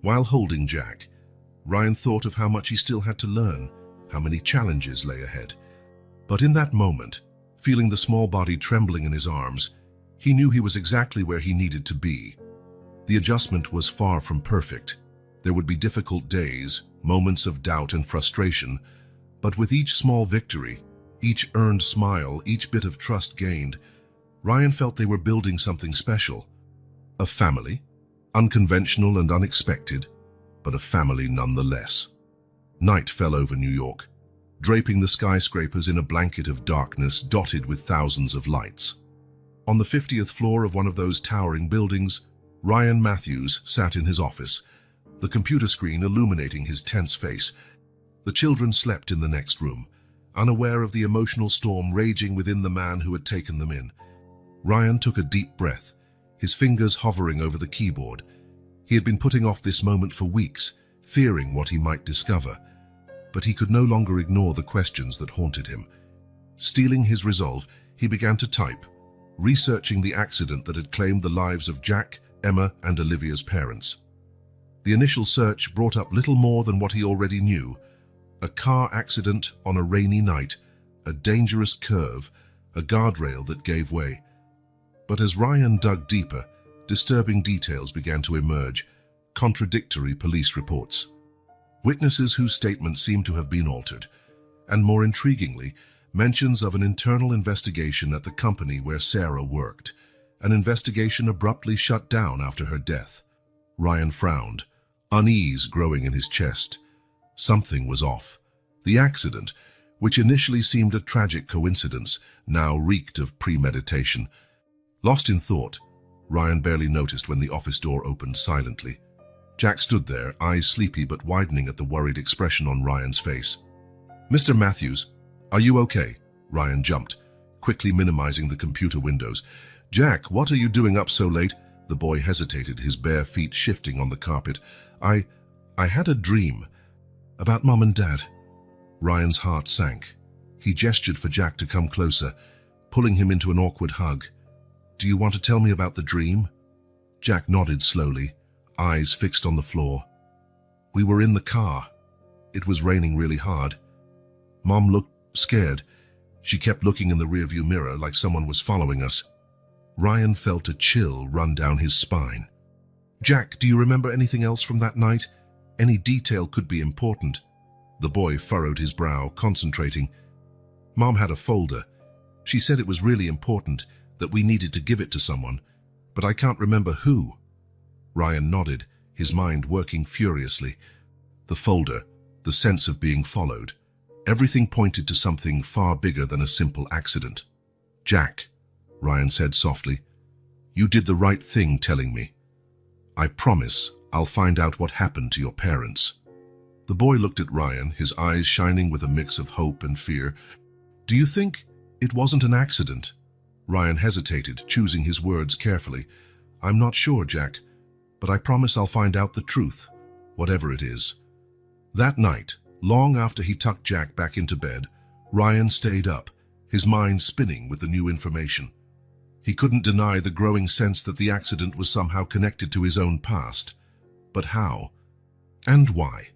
While holding Jack, Ryan thought of how much he still had to learn, how many challenges lay ahead. But in that moment, feeling the small body trembling in his arms, he knew he was exactly where he needed to be. The adjustment was far from perfect. There would be difficult days, moments of doubt and frustration, but with each small victory, each earned smile, each bit of trust gained, Ryan felt they were building something special. A family, unconventional and unexpected, but a family nonetheless. Night fell over New York, draping the skyscrapers in a blanket of darkness dotted with thousands of lights. On the 50th floor of one of those towering buildings, Ryan Matthews sat in his office, the computer screen illuminating his tense face. The children slept in the next room, unaware of the emotional storm raging within the man who had taken them in. Ryan took a deep breath, his fingers hovering over the keyboard. He had been putting off this moment for weeks, fearing what he might discover. But he could no longer ignore the questions that haunted him. Steeling his resolve, he began to type, researching the accident that had claimed the lives of Jack, Emma, and Olivia's parents. The initial search brought up little more than what he already knew. A car accident on a rainy night, a dangerous curve, a guardrail that gave way. But as Ryan dug deeper, disturbing details began to emerge, contradictory police reports. Witnesses whose statements seemed to have been altered, and more intriguingly, mentions of an internal investigation at the company where Sarah worked, an investigation abruptly shut down after her death. Ryan frowned, unease growing in his chest. Something was off. The accident, which initially seemed a tragic coincidence, now reeked of premeditation. Lost in thought, Ryan barely noticed when the office door opened silently. Jack stood there, eyes sleepy but widening at the worried expression on Ryan's face. "Mr. Matthews, are you okay?" Ryan jumped, quickly minimizing the computer windows. "Jack, what are you doing up so late?" The boy hesitated, his bare feet shifting on the carpet. I had a dream about Mom and Dad." Ryan's heart sank. He gestured for Jack to come closer, pulling him into an awkward hug. "Do you want to tell me about the dream?" Jack nodded slowly, eyes fixed on the floor. "We were in the car. It was raining really hard. Mom looked scared. She kept looking in the rearview mirror like someone was following us." Ryan felt a chill run down his spine. "Jack, do you remember anything else from that night? Any detail could be important." The boy furrowed his brow, concentrating. "Mom had a folder. She said it was really important, that we needed to give it to someone, but I can't remember who." Ryan nodded, his mind working furiously. The folder, the sense of being followed. Everything pointed to something far bigger than a simple accident. "Jack," Ryan said softly, "you did the right thing telling me. I promise I'll find out what happened to your parents." The boy looked at Ryan, his eyes shining with a mix of hope and fear. "Do you think it wasn't an accident?" Ryan hesitated, choosing his words carefully. "I'm not sure, Jack, but I promise I'll find out the truth, whatever it is." That night, long after he tucked Jack back into bed, Ryan stayed up, his mind spinning with the new information. He couldn't deny the growing sense that the accident was somehow connected to his own past. But how? And why?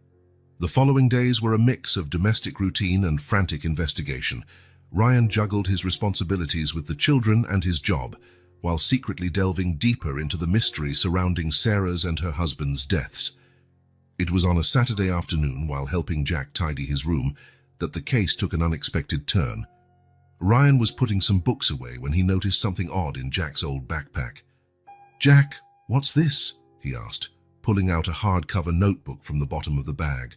The following days were a mix of domestic routine and frantic investigation. Ryan juggled his responsibilities with the children and his job, while secretly delving deeper into the mystery surrounding Sarah's and her husband's deaths. It was on a Saturday afternoon, while helping Jack tidy his room, that the case took an unexpected turn. Ryan was putting some books away when he noticed something odd in Jack's old backpack. "Jack, what's this?" he asked, pulling out a hardcover notebook from the bottom of the bag.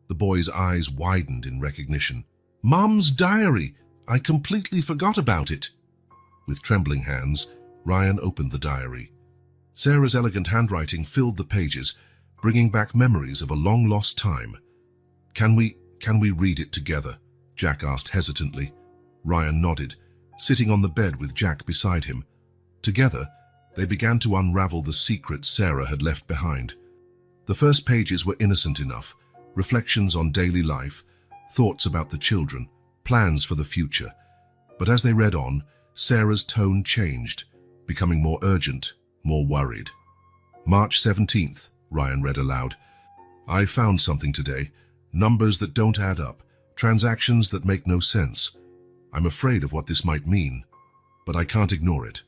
The boy's eyes widened in recognition. "Mom's diary! I completely forgot about it." With trembling hands, Ryan opened the diary. Sarah's elegant handwriting filled the pages, bringing back memories of a long-lost time. Can we read it together?" Jack asked hesitantly. Ryan nodded, sitting on the bed with Jack beside him. Together, they began to unravel the secrets Sarah had left behind. The first pages were innocent enough, reflections on daily life, thoughts about the children, plans for the future. But as they read on, Sarah's tone changed, becoming more urgent, more worried. "March 17th, Ryan read aloud. "I found something today. Numbers that don't add up, transactions that make no sense. I'm afraid of what this might mean, but I can't ignore it.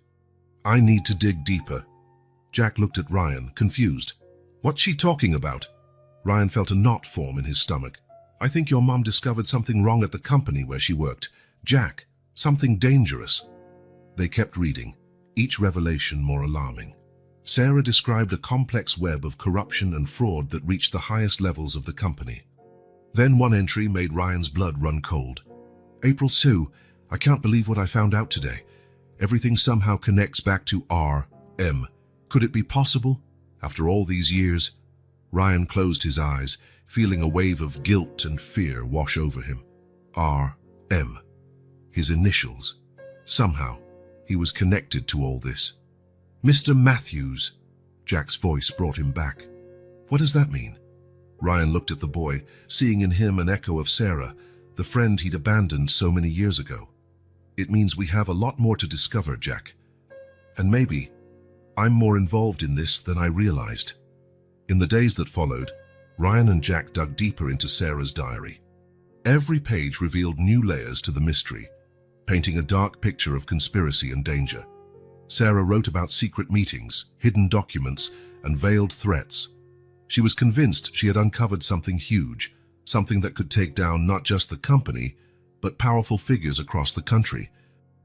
I need to dig deeper." Jack looked at Ryan, confused. "What's she talking about?" Ryan felt a knot form in his stomach. "I think your mom discovered something wrong at the company where she worked. Jack, something dangerous." They kept reading, each revelation more alarming. Sarah described a complex web of corruption and fraud that reached the highest levels of the company. Then one entry made Ryan's blood run cold. "April Sue, I can't believe what I found out today. Everything somehow connects back to R.M. Could it be possible? After all these years?" Ryan closed his eyes, feeling a wave of guilt and fear wash over him. R.M. His initials. Somehow, he was connected to all this. "Mr. Matthews," Jack's voice brought him back. "What does that mean?" Ryan looked at the boy, seeing in him an echo of Sarah, the friend he'd abandoned so many years ago. "It means we have a lot more to discover, Jack. And maybe I'm more involved in this than I realized." In the days that followed, Ryan and Jack dug deeper into Sarah's diary. Every page revealed new layers to the mystery, painting a dark picture of conspiracy and danger. Sarah wrote about secret meetings, hidden documents, and veiled threats. She was convinced she had uncovered something huge, something that could take down not just the company, but powerful figures across the country.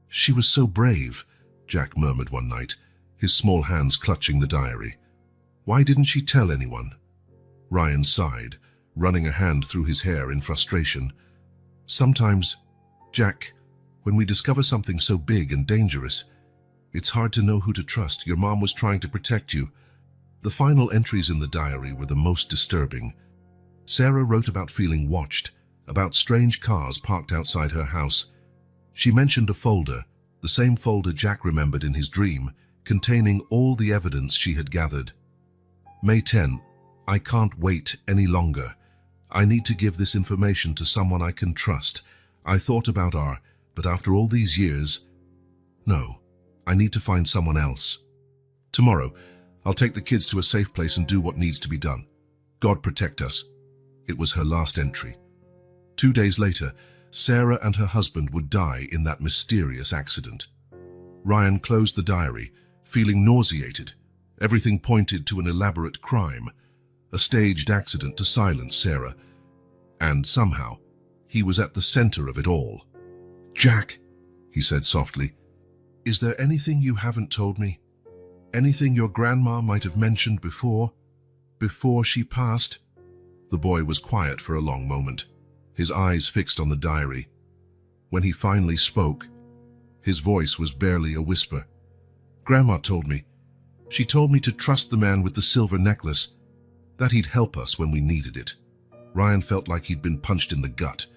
"She was so brave," Jack murmured one night, his small hands clutching the diary. "Why didn't she tell anyone?" Ryan sighed, running a hand through his hair in frustration. "Sometimes, Jack, when we discover something so big and dangerous, it's hard to know who to trust. Your mom was trying to protect you." The final entries in the diary were the most disturbing. Sarah wrote about feeling watched, about strange cars parked outside her house. She mentioned a folder, the same folder Jack remembered in his dream, containing all the evidence she had gathered. "May 10. I can't wait any longer. I need to give this information to someone I can trust. I thought about but after all these years, no, I need to find someone else. Tomorrow, I'll take the kids to a safe place and do what needs to be done. God protect us. It was her last entry. 2 days later, Sarah and her husband would die in that mysterious accident. Ryan closed the diary, feeling nauseated. Everything pointed to an elaborate crime, a staged accident to silence Sarah. And somehow, he was at the center of it all. "Jack," he said softly, "is there anything you haven't told me? Anything your grandma might have mentioned before she passed?" The boy was quiet for a long moment, his eyes fixed on the diary. When he finally spoke, his voice was barely a whisper. "Grandma told me. She told me to trust the man with the silver necklace, that he'd help us when we needed it." Ryan felt like he'd been punched in the gut.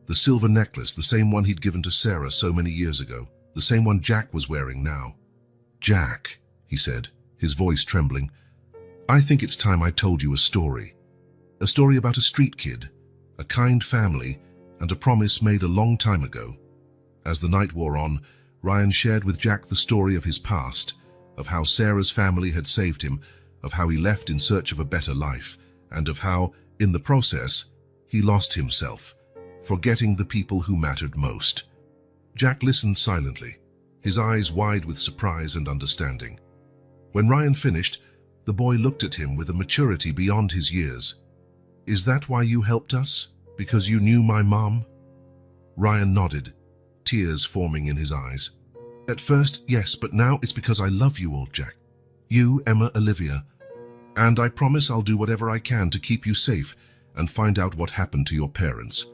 The silver necklace, the same one he'd given to Sarah so many years ago, the same one Jack was wearing now. "Jack," he said, his voice trembling, "I think it's time I told you a story. A story about a street kid, a kind family, and a promise made a long time ago." As the night wore on, Ryan shared with Jack the story of his past, of how Sarah's family had saved him, of how he left in search of a better life, and of how, in the process, he lost himself, forgetting the people who mattered most. Jack listened silently, his eyes wide with surprise and understanding. When Ryan finished, the boy looked at him with a maturity beyond his years. "Is that why you helped us? Because you knew my mom?" Ryan nodded, tears forming in his eyes. "At first, yes, but now it's because I love you all, Jack. You, Emma, Olivia. And I promise I'll do whatever I can to keep you safe and find out what happened to your parents."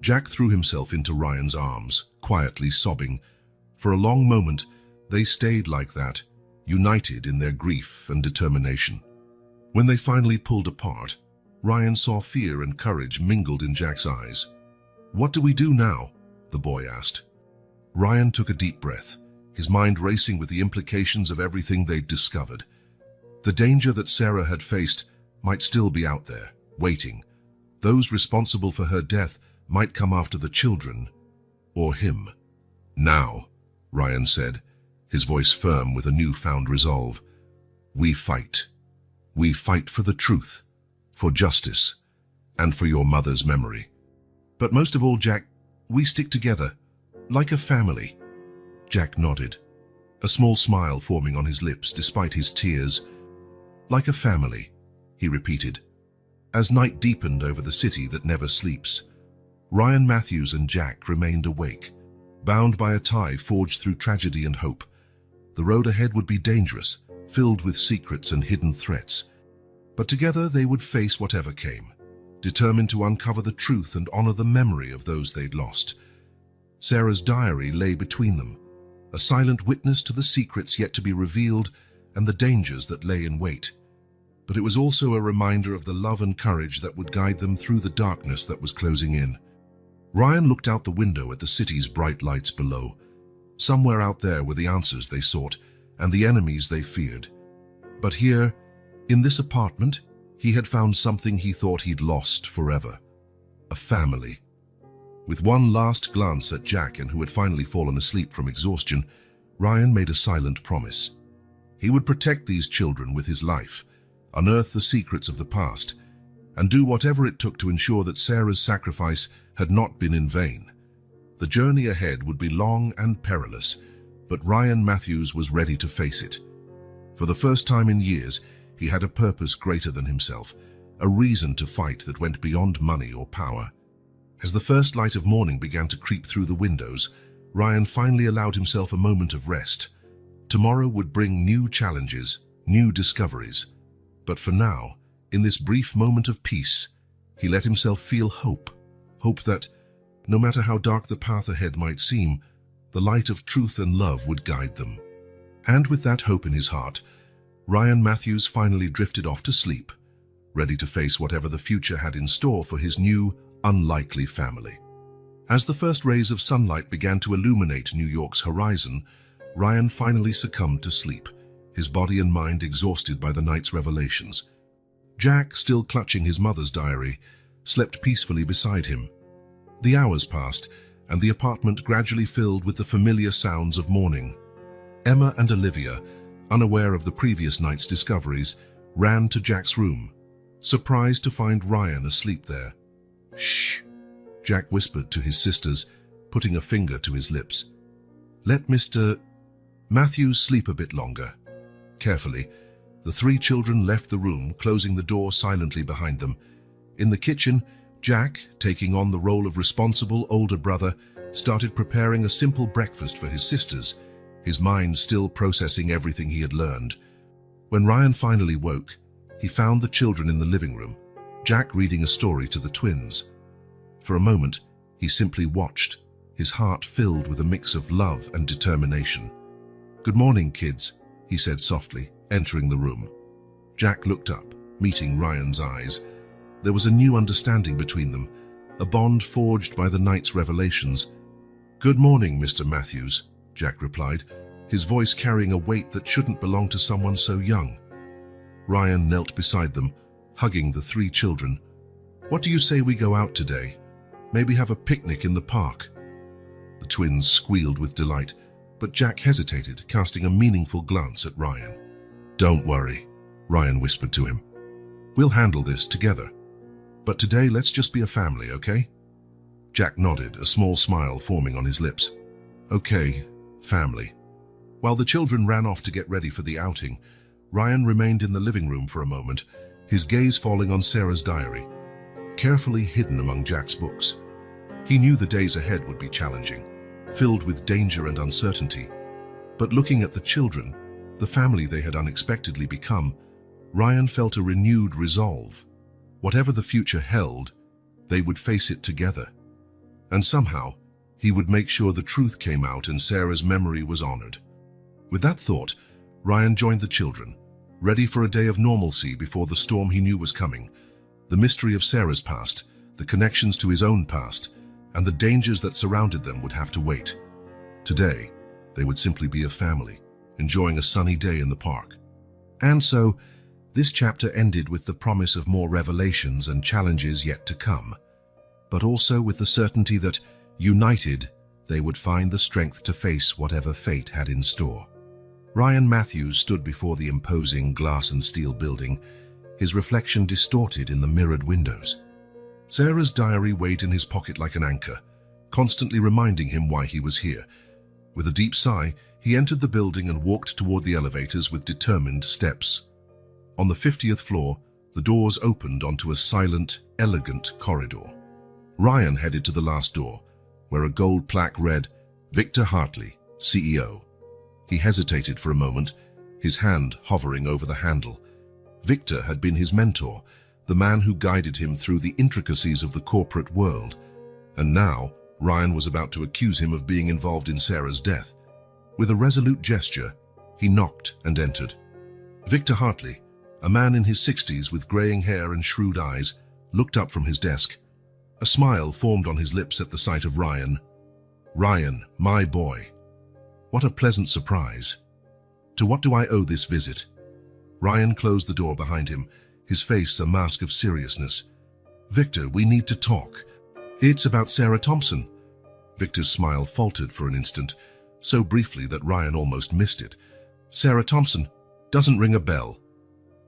Jack threw himself into Ryan's arms, quietly sobbing. For a long moment, they stayed like that, united in their grief and determination. When they finally pulled apart, Ryan saw fear and courage mingled in Jack's eyes. "What do we do now?" the boy asked. Ryan took a deep breath, his mind racing with the implications of everything they'd discovered. The danger that Sarah had faced might still be out there, waiting. Those responsible for her death might come after the children, or him. "Now," Ryan said, his voice firm with a newfound resolve, "we fight. We fight for the truth, for justice, and for your mother's memory. But most of all, Jack, we stick together, like a family." Jack nodded, a small smile forming on his lips despite his tears. "Like a family," he repeated. As night deepened over the city that never sleeps, Ryan Matthews and Jack remained awake, bound by a tie forged through tragedy and hope. The road ahead would be dangerous, filled with secrets and hidden threats. But together they would face whatever came, determined to uncover the truth and honor the memory of those they'd lost. Sarah's diary lay between them, a silent witness to the secrets yet to be revealed and the dangers that lay in wait. But it was also a reminder of the love and courage that would guide them through the darkness that was closing in. Ryan looked out the window at the city's bright lights below. Somewhere out there were the answers they sought and the enemies they feared. But here, in this apartment, he had found something he thought he'd lost forever: a family. With one last glance at Jack, and who had finally fallen asleep from exhaustion, Ryan made a silent promise. He would protect these children with his life, unearth the secrets of the past, and do whatever it took to ensure that Sarah's sacrifice had not been in vain. The journey ahead would be long and perilous, but Ryan Matthews was ready to face it. For the first time in years, he had a purpose greater than himself, a reason to fight that went beyond money or power. As the first light of morning began to creep through the windows, Ryan finally allowed himself a moment of rest. Tomorrow would bring new challenges, new discoveries. But for now, in this brief moment of peace, he let himself feel hope. Hope that, no matter how dark the path ahead might seem, the light of truth and love would guide them. And with that hope in his heart, Ryan Matthews finally drifted off to sleep, ready to face whatever the future had in store for his new, unlikely family. As the first rays of sunlight began to illuminate New York's horizon, Ryan finally succumbed to sleep, his body and mind exhausted by the night's revelations. Jack, still clutching his mother's diary, slept peacefully beside him. The hours passed, and the apartment gradually filled with the familiar sounds of morning. Emma and Olivia, unaware of the previous night's discoveries, ran to Jack's room, surprised to find Ryan asleep there. "Shh," Jack whispered to his sisters, putting a finger to his lips. "Let Mr. Matthews sleep a bit longer." Carefully, the three children left the room, closing the door silently behind them. In the kitchen, Jack, taking on the role of responsible older brother, started preparing a simple breakfast for his sisters, his mind still processing everything he had learned. When Ryan finally woke, he found the children in the living room, Jack reading a story to the twins. For a moment, he simply watched, his heart filled with a mix of love and determination. "Good morning, kids," he said softly, entering the room. Jack looked up, meeting Ryan's eyes. There was a new understanding between them, a bond forged by the night's revelations. "Good morning, Mr. Matthews," Jack replied, his voice carrying a weight that shouldn't belong to someone so young. Ryan knelt beside them, hugging the three children. "What do you say we go out today? Maybe have a picnic in the park?" The twins squealed with delight, but Jack hesitated, casting a meaningful glance at Ryan. "Don't worry," Ryan whispered to him. "We'll handle this together. But today, let's just be a family, okay?" Jack nodded, a small smile forming on his lips. "Okay, family." While the children ran off to get ready for the outing, Ryan remained in the living room for a moment, his gaze falling on Sarah's diary, carefully hidden among Jack's books. He knew the days ahead would be challenging, filled with danger and uncertainty. But looking at the children, the family they had unexpectedly become, Ryan felt a renewed resolve. Whatever the future held, they would face it together. And somehow, he would make sure the truth came out and Sarah's memory was honored. With that thought, Ryan joined the children, ready for a day of normalcy before the storm he knew was coming. The mystery of Sarah's past, the connections to his own past, and the dangers that surrounded them would have to wait. Today, they would simply be a family, enjoying a sunny day in the park. And so, this chapter ended with the promise of more revelations and challenges yet to come, but also with the certainty that, united, they would find the strength to face whatever fate had in store. Ryan Matthews stood before the imposing glass and steel building, his reflection distorted in the mirrored windows. Sarah's diary weighed in his pocket like an anchor, constantly reminding him why he was here. With a deep sigh, he entered the building and walked toward the elevators with determined steps. On the 50th floor, the doors opened onto a silent, elegant corridor. Ryan headed to the last door, where a gold plaque read, "Victor Hartley, CEO." He hesitated for a moment, his hand hovering over the handle. Victor had been his mentor, the man who guided him through the intricacies of the corporate world. And now, Ryan was about to accuse him of being involved in Sarah's death. With a resolute gesture, he knocked and entered. Victor Hartley, a man in his 60s with graying hair and shrewd eyes, looked up from his desk. A smile formed on his lips at the sight of Ryan. "Ryan, my boy. What a pleasant surprise. To what do I owe this visit?" Ryan closed the door behind him, his face a mask of seriousness. "Victor, we need to talk. It's about Sarah Thompson." Victor's smile faltered for an instant, so briefly that Ryan almost missed it. "Sarah Thompson doesn't ring a bell."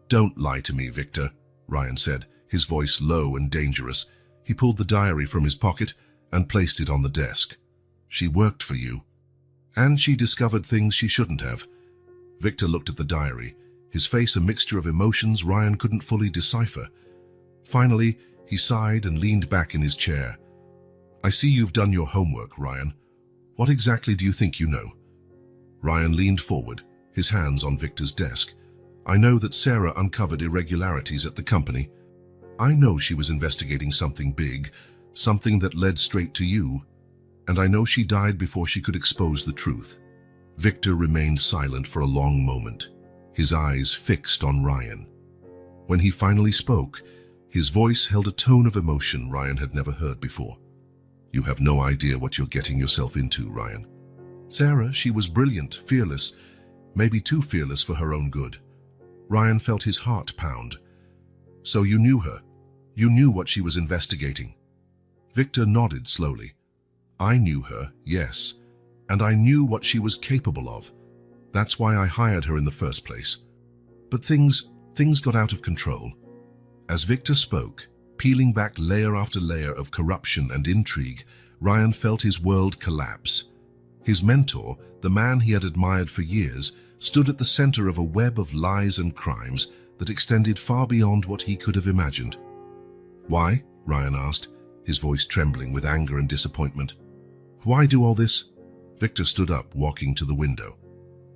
"Don't lie to me, Victor," Ryan said, his voice low and dangerous. He pulled the diary from his pocket and placed it on the desk. "She worked for you. And she discovered things she shouldn't have." Victor looked at the diary, his face a mixture of emotions Ryan couldn't fully decipher. Finally, he sighed and leaned back in his chair. "I see you've done your homework, Ryan. What exactly do you think you know?" Ryan leaned forward, his hands on Victor's desk. "I know that Sarah uncovered irregularities at the company. I know she was investigating something big, something that led straight to you. And I know she died before she could expose the truth." Victor remained silent for a long moment, his eyes fixed on Ryan. When he finally spoke, his voice held a tone of emotion Ryan had never heard before. "You have no idea what you're getting yourself into, Ryan. Sarah, she was brilliant, fearless, maybe too fearless for her own good." Ryan felt his heart pound. "So you knew her? You knew what she was investigating?" Victor nodded slowly. I knew her, yes, and I knew what she was capable of. That's why I hired her in the first place. But things got out of control. As Victor spoke, peeling back layer after layer of corruption and intrigue, Ryan felt his world collapse. His mentor, the man he had admired for years, stood at the center of a web of lies and crimes that extended far beyond what he could have imagined. "Why?" Ryan asked, his voice trembling with anger and disappointment. "Why do all this?" Victor stood up, walking to the window.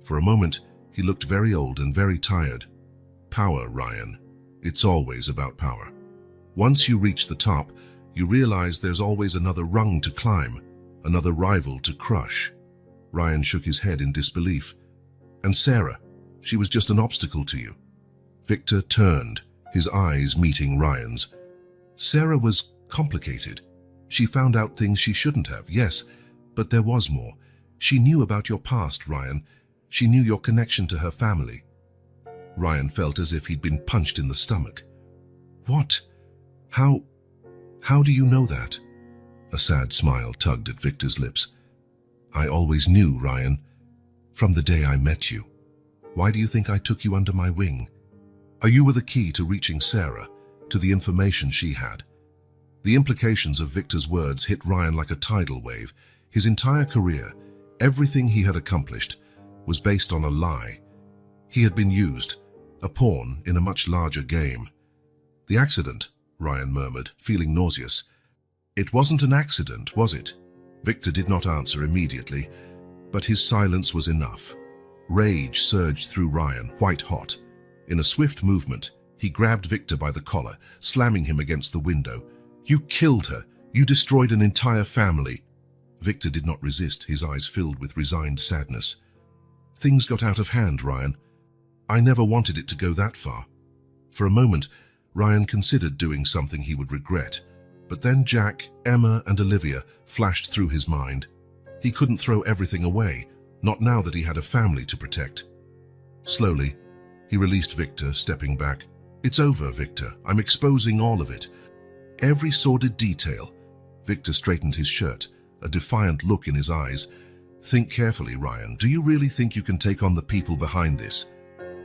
For a moment, he looked very old and very tired. "Power, Ryan. It's always about power. Once you reach the top, you realize there's always another rung to climb, another rival to crush." Ryan shook his head in disbelief. "And Sarah, she was just an obstacle to you." Victor turned, his eyes meeting Ryan's. "Sarah was complicated. She found out things she shouldn't have, yes, but there was more. She knew about your past, Ryan. She knew your connection to her family." Ryan felt as if he'd been punched in the stomach. "What? How do you know that?" A sad smile tugged at Victor's lips. "I always knew, Ryan, from the day I met you. Why do you think I took you under my wing? You were the key to reaching Sarah, to the information she had." The implications of Victor's words hit Ryan like a tidal wave. His entire career, everything he had accomplished, was based on a lie. He had been used, a pawn in a much larger game. "The accident," Ryan murmured, feeling nauseous. "It wasn't an accident, was it?" Victor did not answer immediately, but his silence was enough. Rage surged through Ryan, white hot. In a swift movement, he grabbed Victor by the collar, slamming him against the window. "You killed her. You destroyed an entire family." Victor did not resist, his eyes filled with resigned sadness. "Things got out of hand, Ryan. I never wanted it to go that far." For a moment, Ryan considered doing something he would regret, but then Jack, Emma, and Olivia flashed through his mind. He couldn't throw everything away, not now that he had a family to protect. Slowly, he released Victor, stepping back. "It's over, Victor. I'm exposing all of it. Every sordid detail." Victor straightened his shirt, a defiant look in his eyes. "Think carefully, Ryan. Do you really think you can take on the people behind this?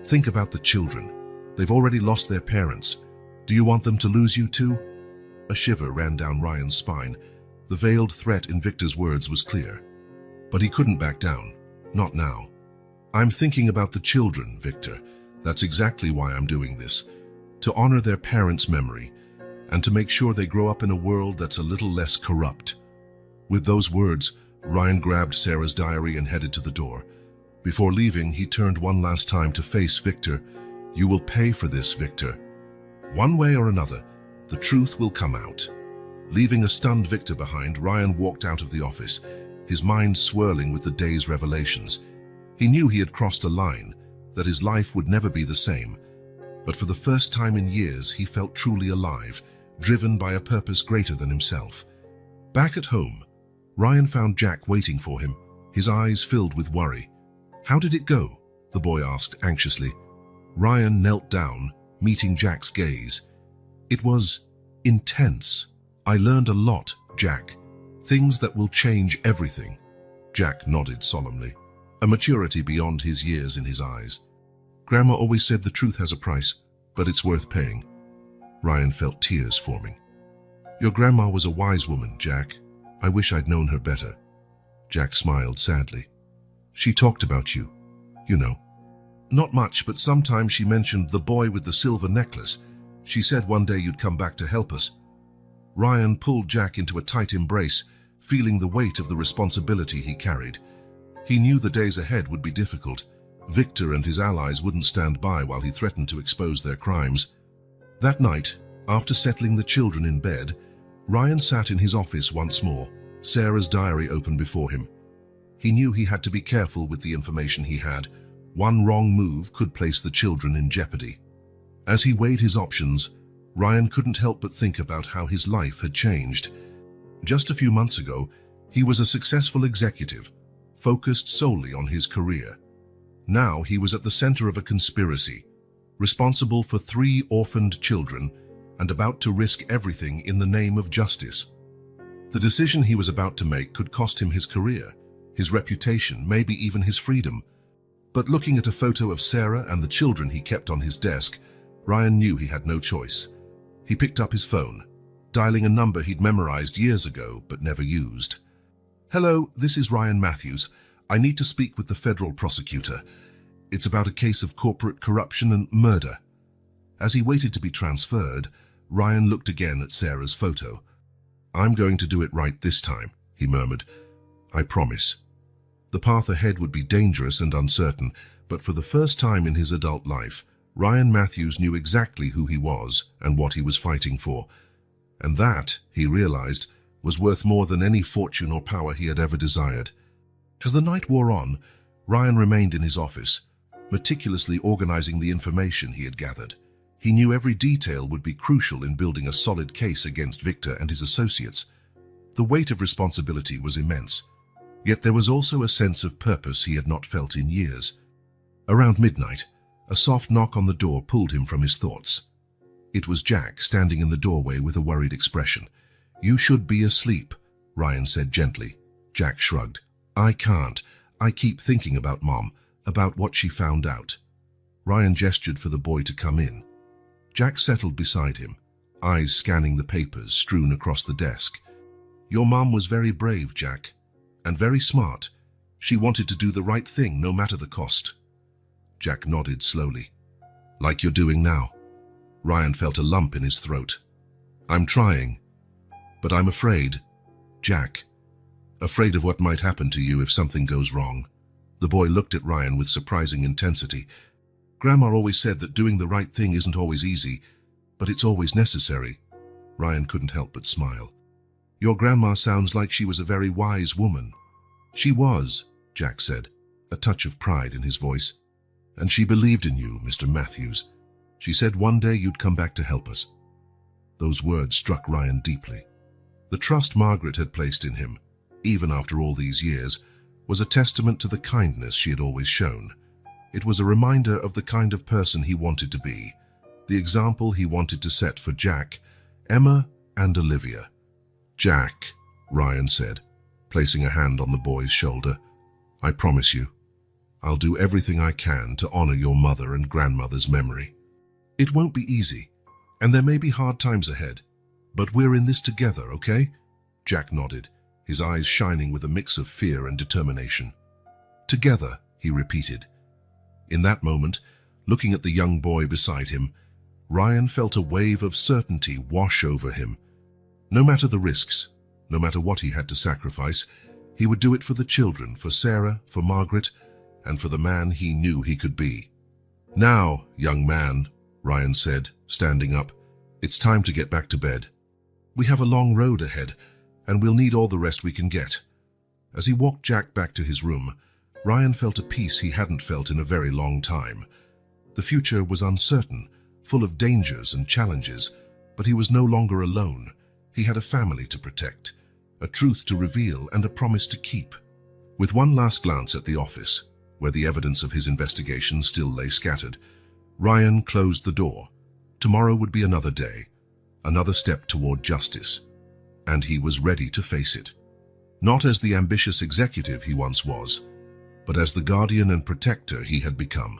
Think about the children. They've already lost their parents. Do you want them to lose you too?" A shiver ran down Ryan's spine. The veiled threat in Victor's words was clear. But he couldn't back down. Not now. "I'm thinking about the children, Victor. That's exactly why I'm doing this. To honor their parents' memory, and to make sure they grow up in a world that's a little less corrupt." With those words, Ryan grabbed Sarah's diary and headed to the door. Before leaving, he turned one last time to face Victor. "You will pay for this, Victor. One way or another, the truth will come out." Leaving a stunned Victor behind, Ryan walked out of the office, his mind swirling with the day's revelations. He knew he had crossed a line, that his life would never be the same. But for the first time in years, he felt truly alive, driven by a purpose greater than himself. Back at home, Ryan found Jack waiting for him, his eyes filled with worry. "How did it go?" the boy asked anxiously. Ryan knelt down, meeting Jack's gaze. "It was intense. I learned a lot, Jack. Things that will change everything." Jack nodded solemnly, a maturity beyond his years in his eyes. "Grandma always said the truth has a price, but it's worth paying." Ryan felt tears forming. "Your grandma was a wise woman, Jack. I wish I'd known her better." Jack smiled sadly. "She talked about you, you know." "Not much, but sometimes she mentioned the boy with the silver necklace. She said one day you'd come back to help us." Ryan pulled Jack into a tight embrace, feeling the weight of the responsibility he carried. He knew the days ahead would be difficult. Victor and his allies wouldn't stand by while he threatened to expose their crimes. That night, after settling the children in bed, Ryan sat in his office once more, Sarah's diary open before him. He knew he had to be careful with the information he had. One wrong move could place the children in jeopardy. As he weighed his options, Ryan couldn't help but think about how his life had changed. Just a few months ago, he was a successful executive, focused solely on his career. Now he was at the center of a conspiracy, responsible for 3 orphaned children and about to risk everything in the name of justice. The decision he was about to make could cost him his career, his reputation, maybe even his freedom. But looking at a photo of Sarah and the children he kept on his desk, Ryan knew he had no choice. He picked up his phone, dialing a number he'd memorized years ago but never used. "Hello, this is Ryan Matthews. I need to speak with the federal prosecutor. It's about a case of corporate corruption and murder." As he waited to be transferred, Ryan looked again at Sarah's photo. "I'm going to do it right this time," he murmured. "I promise." The path ahead would be dangerous and uncertain, but for the first time in his adult life, Ryan Matthews knew exactly who he was and what he was fighting for. And that, he realized, was worth more than any fortune or power he had ever desired. As the night wore on, Ryan remained in his office, meticulously organizing the information he had gathered. He knew every detail would be crucial in building a solid case against Victor and his associates. The weight of responsibility was immense, yet there was also a sense of purpose he had not felt in years. Around midnight, a soft knock on the door pulled him from his thoughts. It was Jack, standing in the doorway with a worried expression. "You should be asleep," Ryan said gently. Jack shrugged. "I can't. I keep thinking about Mom, about what she found out." Ryan gestured for the boy to come in. Jack settled beside him, eyes scanning the papers strewn across the desk. "Your mom was very brave, Jack, and very smart. She wanted to do the right thing, no matter the cost." Jack nodded slowly. "Like you're doing now." Ryan felt a lump in his throat. "I'm trying, but I'm afraid, Jack. Afraid of what might happen to you if something goes wrong." The boy looked at Ryan with surprising intensity. "Grandma always said that doing the right thing isn't always easy, but it's always necessary." Ryan couldn't help but smile. "Your grandma sounds like she was a very wise woman." "She was," Jack said, a touch of pride in his voice. "And she believed in you, Mr. Matthews. She said one day you'd come back to help us." Those words struck Ryan deeply. The trust Margaret had placed in him, even after all these years, was a testament to the kindness she had always shown. It was a reminder of the kind of person he wanted to be, the example he wanted to set for Jack, Emma, and Olivia. "Jack," Ryan said, placing a hand on the boy's shoulder, "I promise you, I'll do everything I can to honor your mother and grandmother's memory. It won't be easy, and there may be hard times ahead, but we're in this together, okay?" Jack nodded, his eyes shining with a mix of fear and determination. "Together," he repeated. In that moment, looking at the young boy beside him, Ryan felt a wave of certainty wash over him. No matter the risks, no matter what he had to sacrifice, he would do it for the children, for Sarah, for Margaret, and for the man he knew he could be. "Now, young man," Ryan said, standing up, "it's time to get back to bed. We have a long road ahead, and we'll need all the rest we can get." As he walked Jack back to his room, Ryan felt a peace he hadn't felt in a very long time. The future was uncertain, full of dangers and challenges, but he was no longer alone. He had a family to protect, a truth to reveal, and a promise to keep. With one last glance at the office, where the evidence of his investigation still lay scattered, Ryan closed the door. Tomorrow would be another day, another step toward justice, and he was ready to face it. Not as the ambitious executive he once was, but as the guardian and protector he had become.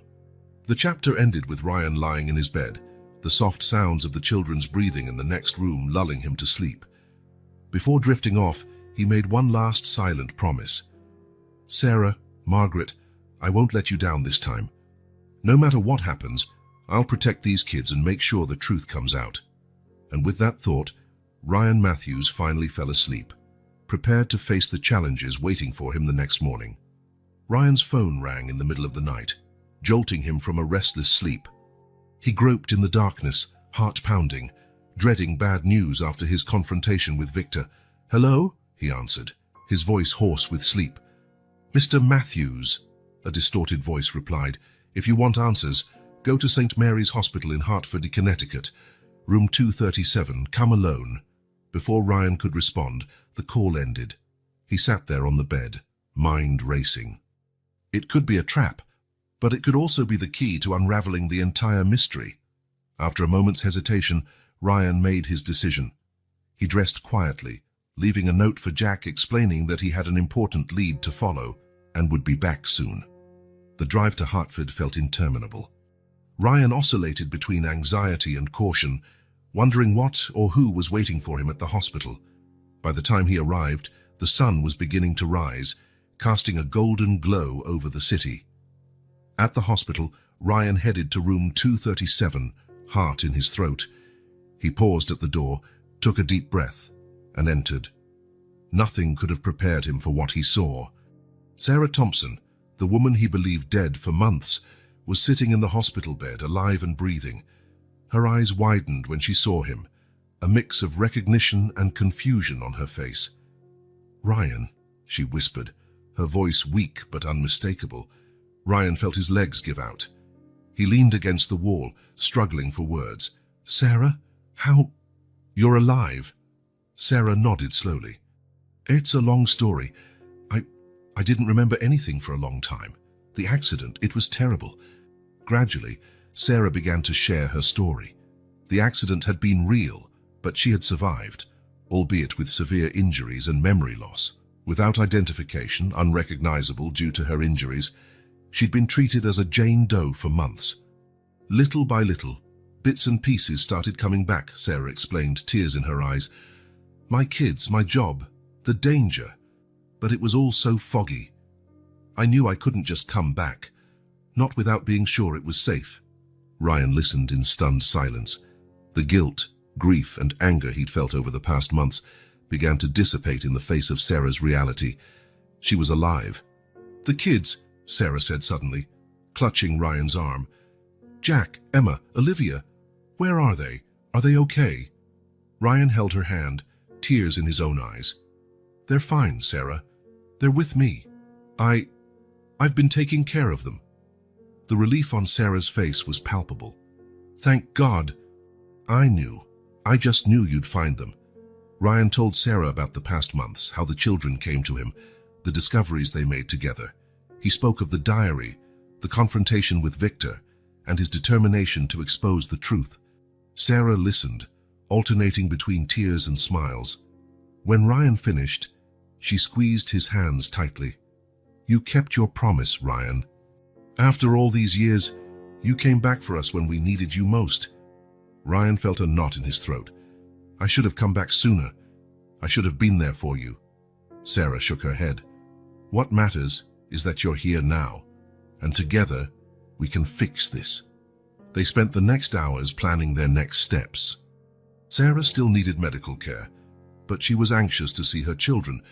The chapter ended with Ryan lying in his bed, the soft sounds of the children's breathing in the next room lulling him to sleep. Before drifting off, he made one last silent promise. "Sarah, Margaret, I won't let you down this time. No matter what happens, I'll protect these kids and make sure the truth comes out." And with that thought, Ryan Matthews finally fell asleep, prepared to face the challenges waiting for him the next morning. Ryan's phone rang in the middle of the night, jolting him from a restless sleep. He groped in the darkness, heart pounding, dreading bad news after his confrontation with Victor. "Hello?" he answered, his voice hoarse with sleep. "Mr. Matthews," a distorted voice replied. "If you want answers, go to St. Mary's Hospital in Hartford, Connecticut. Room 237, come alone." Before Ryan could respond, the call ended. He sat there on the bed, mind racing. It could be a trap, but it could also be the key to unraveling the entire mystery. After a moment's hesitation, Ryan made his decision. He dressed quietly, leaving a note for Jack explaining that he had an important lead to follow and would be back soon. The drive to Hartford felt interminable. Ryan oscillated between anxiety and caution, wondering what or who was waiting for him at the hospital. By the time he arrived, the sun was beginning to rise, casting a golden glow over the city. At the hospital, Ryan headed to room 237, heart in his throat. He paused at the door, took a deep breath, and entered. Nothing could have prepared him for what he saw. Sarah Thompson, the woman he believed dead for months, was sitting in the hospital bed, alive and breathing. Her eyes widened when she saw him, a mix of recognition and confusion on her face. "Ryan," she whispered, her voice weak but unmistakable. Ryan felt his legs give out. He leaned against the wall, struggling for words. "Sarah? How? You're alive?" Sarah nodded slowly. "It's a long story. I didn't remember anything for a long time. The accident, it was terrible." Gradually, Sarah began to share her story. The accident had been real, but she had survived, albeit with severe injuries and memory loss. Without identification, unrecognizable due to her injuries, she'd been treated as a Jane Doe for months. Little by little, bits and pieces started coming back, Sarah explained, tears in her eyes. "My kids, my job, the danger. But it was all so foggy. I knew I couldn't just come back, not without being sure it was safe." Ryan listened in stunned silence. The guilt, grief, and anger he'd felt over the past months began to dissipate in the face of Sarah's reality. She was alive. "The kids," Sarah said suddenly, clutching Ryan's arm. "Jack, Emma, Olivia, where are they? Are they okay?" Ryan held her hand, tears in his own eyes. "They're fine, Sarah. They're with me. I've been taking care of them." The relief on Sarah's face was palpable. "Thank God. I just knew you'd find them." Ryan told Sarah about the past months, how the children came to him, the discoveries they made together. He spoke of the diary, the confrontation with Victor, and his determination to expose the truth. Sarah listened, alternating between tears and smiles. When Ryan finished, she squeezed his hands tightly. "You kept your promise, Ryan. After all these years, you came back for us when we needed you most." Ryan felt a knot in his throat. "I should have come back sooner. I should have been there for you." Sarah shook her head. "What matters is that you're here now, and together we can fix this." They spent the next hours planning their next steps. Sarah still needed medical care, but she was anxious to see her children.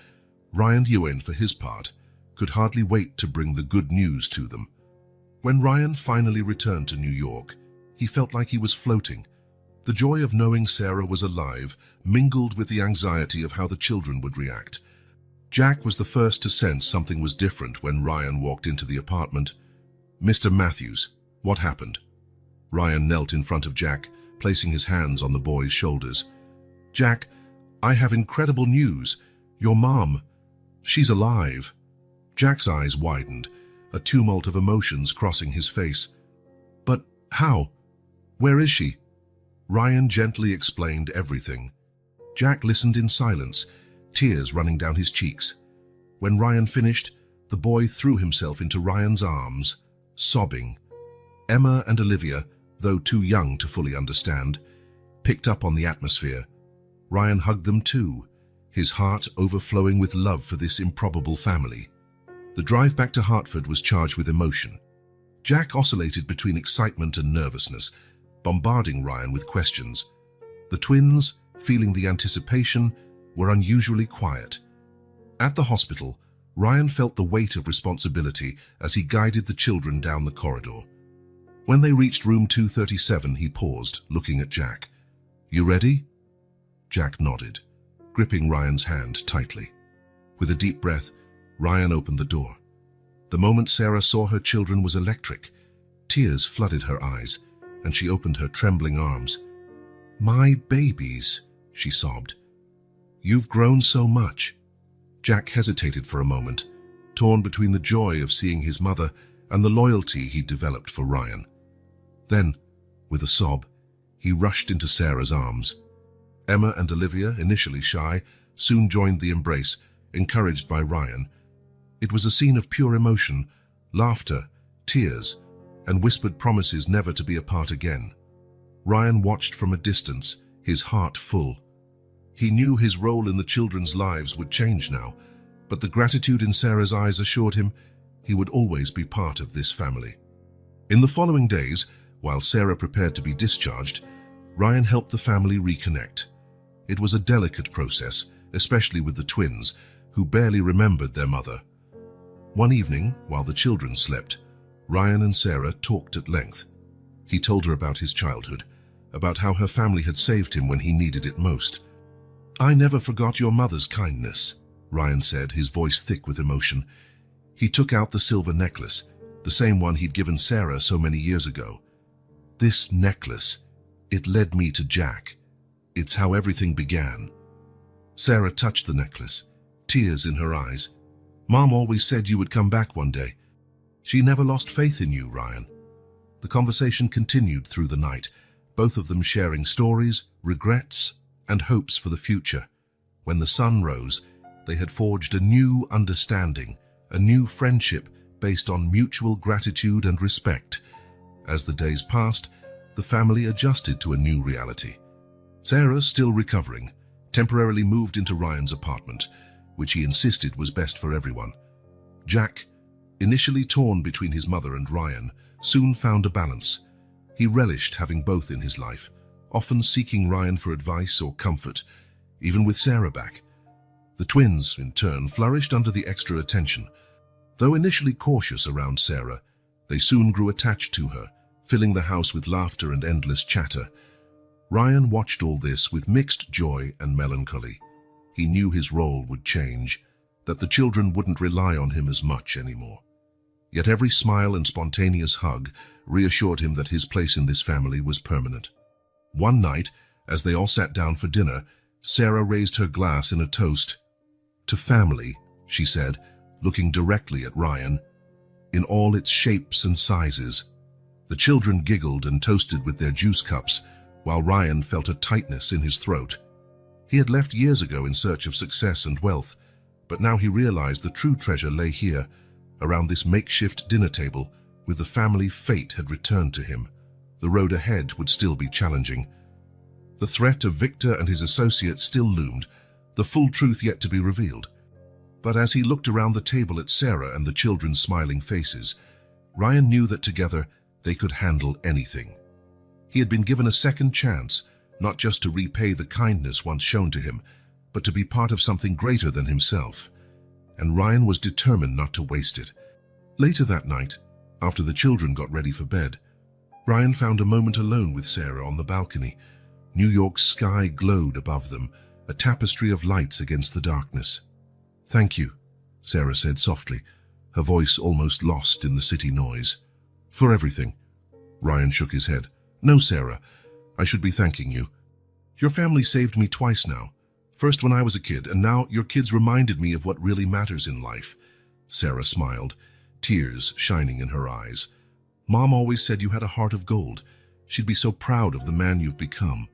Ryan Ewan, for his part, could hardly wait to bring the good news to them. When Ryan finally returned to New York, he felt like he was floating. The joy of knowing Sarah was alive mingled with the anxiety of how the children would react. Jack was the first to sense something was different when Ryan walked into the apartment. "Mr. Matthews, what happened?" Ryan knelt in front of Jack, placing his hands on the boy's shoulders. "Jack, I have incredible news. Your mom, she's alive." Jack's eyes widened, a tumult of emotions crossing his face. "But how? Where is she?" Ryan gently explained everything. Jack listened in silence, tears running down his cheeks. When Ryan finished, the boy threw himself into Ryan's arms, sobbing. Emma and Olivia, though too young to fully understand, picked up on the atmosphere. Ryan hugged them too, his heart overflowing with love for this improbable family. The drive back to Hartford was charged with emotion. Jack oscillated between excitement and nervousness, bombarding Ryan with questions. The twins, feeling the anticipation, were unusually quiet. At the hospital, Ryan felt the weight of responsibility as he guided the children down the corridor. When they reached room 237, he paused, looking at Jack. "You ready?" Jack nodded, gripping Ryan's hand tightly. With a deep breath, Ryan opened the door. The moment Sarah saw her children was electric. Tears flooded her eyes, and she opened her trembling arms. "My babies," she sobbed. "You've grown so much." Jack hesitated for a moment, torn between the joy of seeing his mother and the loyalty he'd developed for Ryan. Then, with a sob, he rushed into Sarah's arms. Emma and Olivia, initially shy, soon joined the embrace, encouraged by Ryan. It was a scene of pure emotion, laughter, tears, and whispered promises never to be apart again. Ryan watched from a distance, his heart full. He knew his role in the children's lives would change now, but the gratitude in Sarah's eyes assured him he would always be part of this family. In the following days, while Sarah prepared to be discharged, Ryan helped the family reconnect. It was a delicate process, especially with the twins, who barely remembered their mother. One evening, while the children slept, Ryan and Sarah talked at length. He told her about his childhood, about how her family had saved him when he needed it most. "I never forgot your mother's kindness," Ryan said, his voice thick with emotion. He took out the silver necklace, the same one he'd given Sarah so many years ago. "This necklace, it led me to Jack. It's how everything began." Sarah touched the necklace, tears in her eyes. "Mom always said you would come back one day. She never lost faith in you, Ryan." The conversation continued through the night, both of them sharing stories, regrets, and hopes for the future. When the sun rose, they had forged a new understanding, a new friendship based on mutual gratitude and respect. As the days passed, the family adjusted to a new reality. Sarah, still recovering, temporarily moved into Ryan's apartment, which he insisted was best for everyone. Jack, initially torn between his mother and Ryan, soon found a balance. He relished having both in his life, often seeking Ryan for advice or comfort, even with Sarah back. The twins, in turn, flourished under the extra attention. Though initially cautious around Sarah, they soon grew attached to her, filling the house with laughter and endless chatter. Ryan watched all this with mixed joy and melancholy. He knew his role would change, that the children wouldn't rely on him as much anymore. Yet every smile and spontaneous hug reassured him that his place in this family was permanent. One night, as they all sat down for dinner, Sarah raised her glass in a toast. "To family," she said, looking directly at Ryan, "in all its shapes and sizes." The children giggled and toasted with their juice cups, while Ryan felt a tightness in his throat. He had left years ago in search of success and wealth, but now he realized the true treasure lay here, around this makeshift dinner table, with the family fate had returned to him. The road ahead would still be challenging. The threat of Victor and his associates still loomed, the full truth yet to be revealed. But as he looked around the table at Sarah and the children's smiling faces, Ryan knew that together they could handle anything. He had been given a second chance, not just to repay the kindness once shown to him, but to be part of something greater than himself. And Ryan was determined not to waste it. Later that night, after the children got ready for bed, Ryan found a moment alone with Sarah on the balcony. New York's sky glowed above them, a tapestry of lights against the darkness. "Thank you," Sarah said softly, her voice almost lost in the city noise. "For everything." Ryan shook his head. "No, Sarah, I should be thanking you. Your family saved me twice now. First when I was a kid, and now your kids reminded me of what really matters in life." Sarah smiled, tears shining in her eyes. "Mom always said you had a heart of gold. She'd be so proud of the man you've become."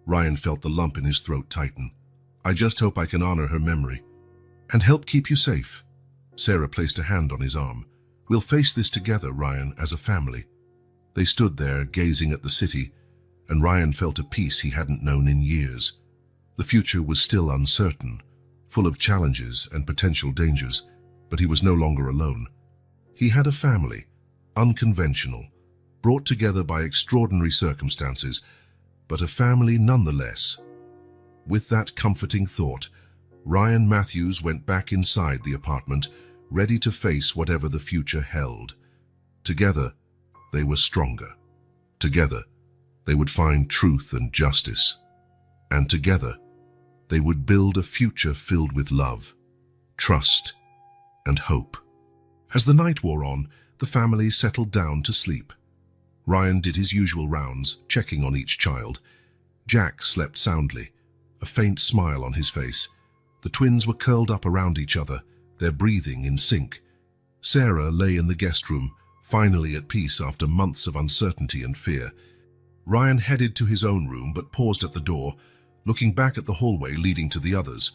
Ryan felt the lump in his throat tighten. "I just hope I can honor her memory and help keep you safe." Sarah placed a hand on his arm. "We'll face this together, Ryan, as a family." They stood there, gazing at the city, and Ryan felt a peace he hadn't known in years. The future was still uncertain, full of challenges and potential dangers, but he was no longer alone. He had a family, unconventional, brought together by extraordinary circumstances, but a family nonetheless. With that comforting thought, Ryan Matthews went back inside the apartment, ready to face whatever the future held. Together, they were stronger. Together, they would find truth and justice. And together, they would build a future filled with love, trust, and hope. As the night wore on, the family settled down to sleep. Ryan did his usual rounds, checking on each child. Jack slept soundly, a faint smile on his face. The twins were curled up around each other, their breathing in sync. Sarah lay in the guest room, finally at peace after months of uncertainty and fear. Ryan headed to his own room but paused at the door, looking back at the hallway leading to the others.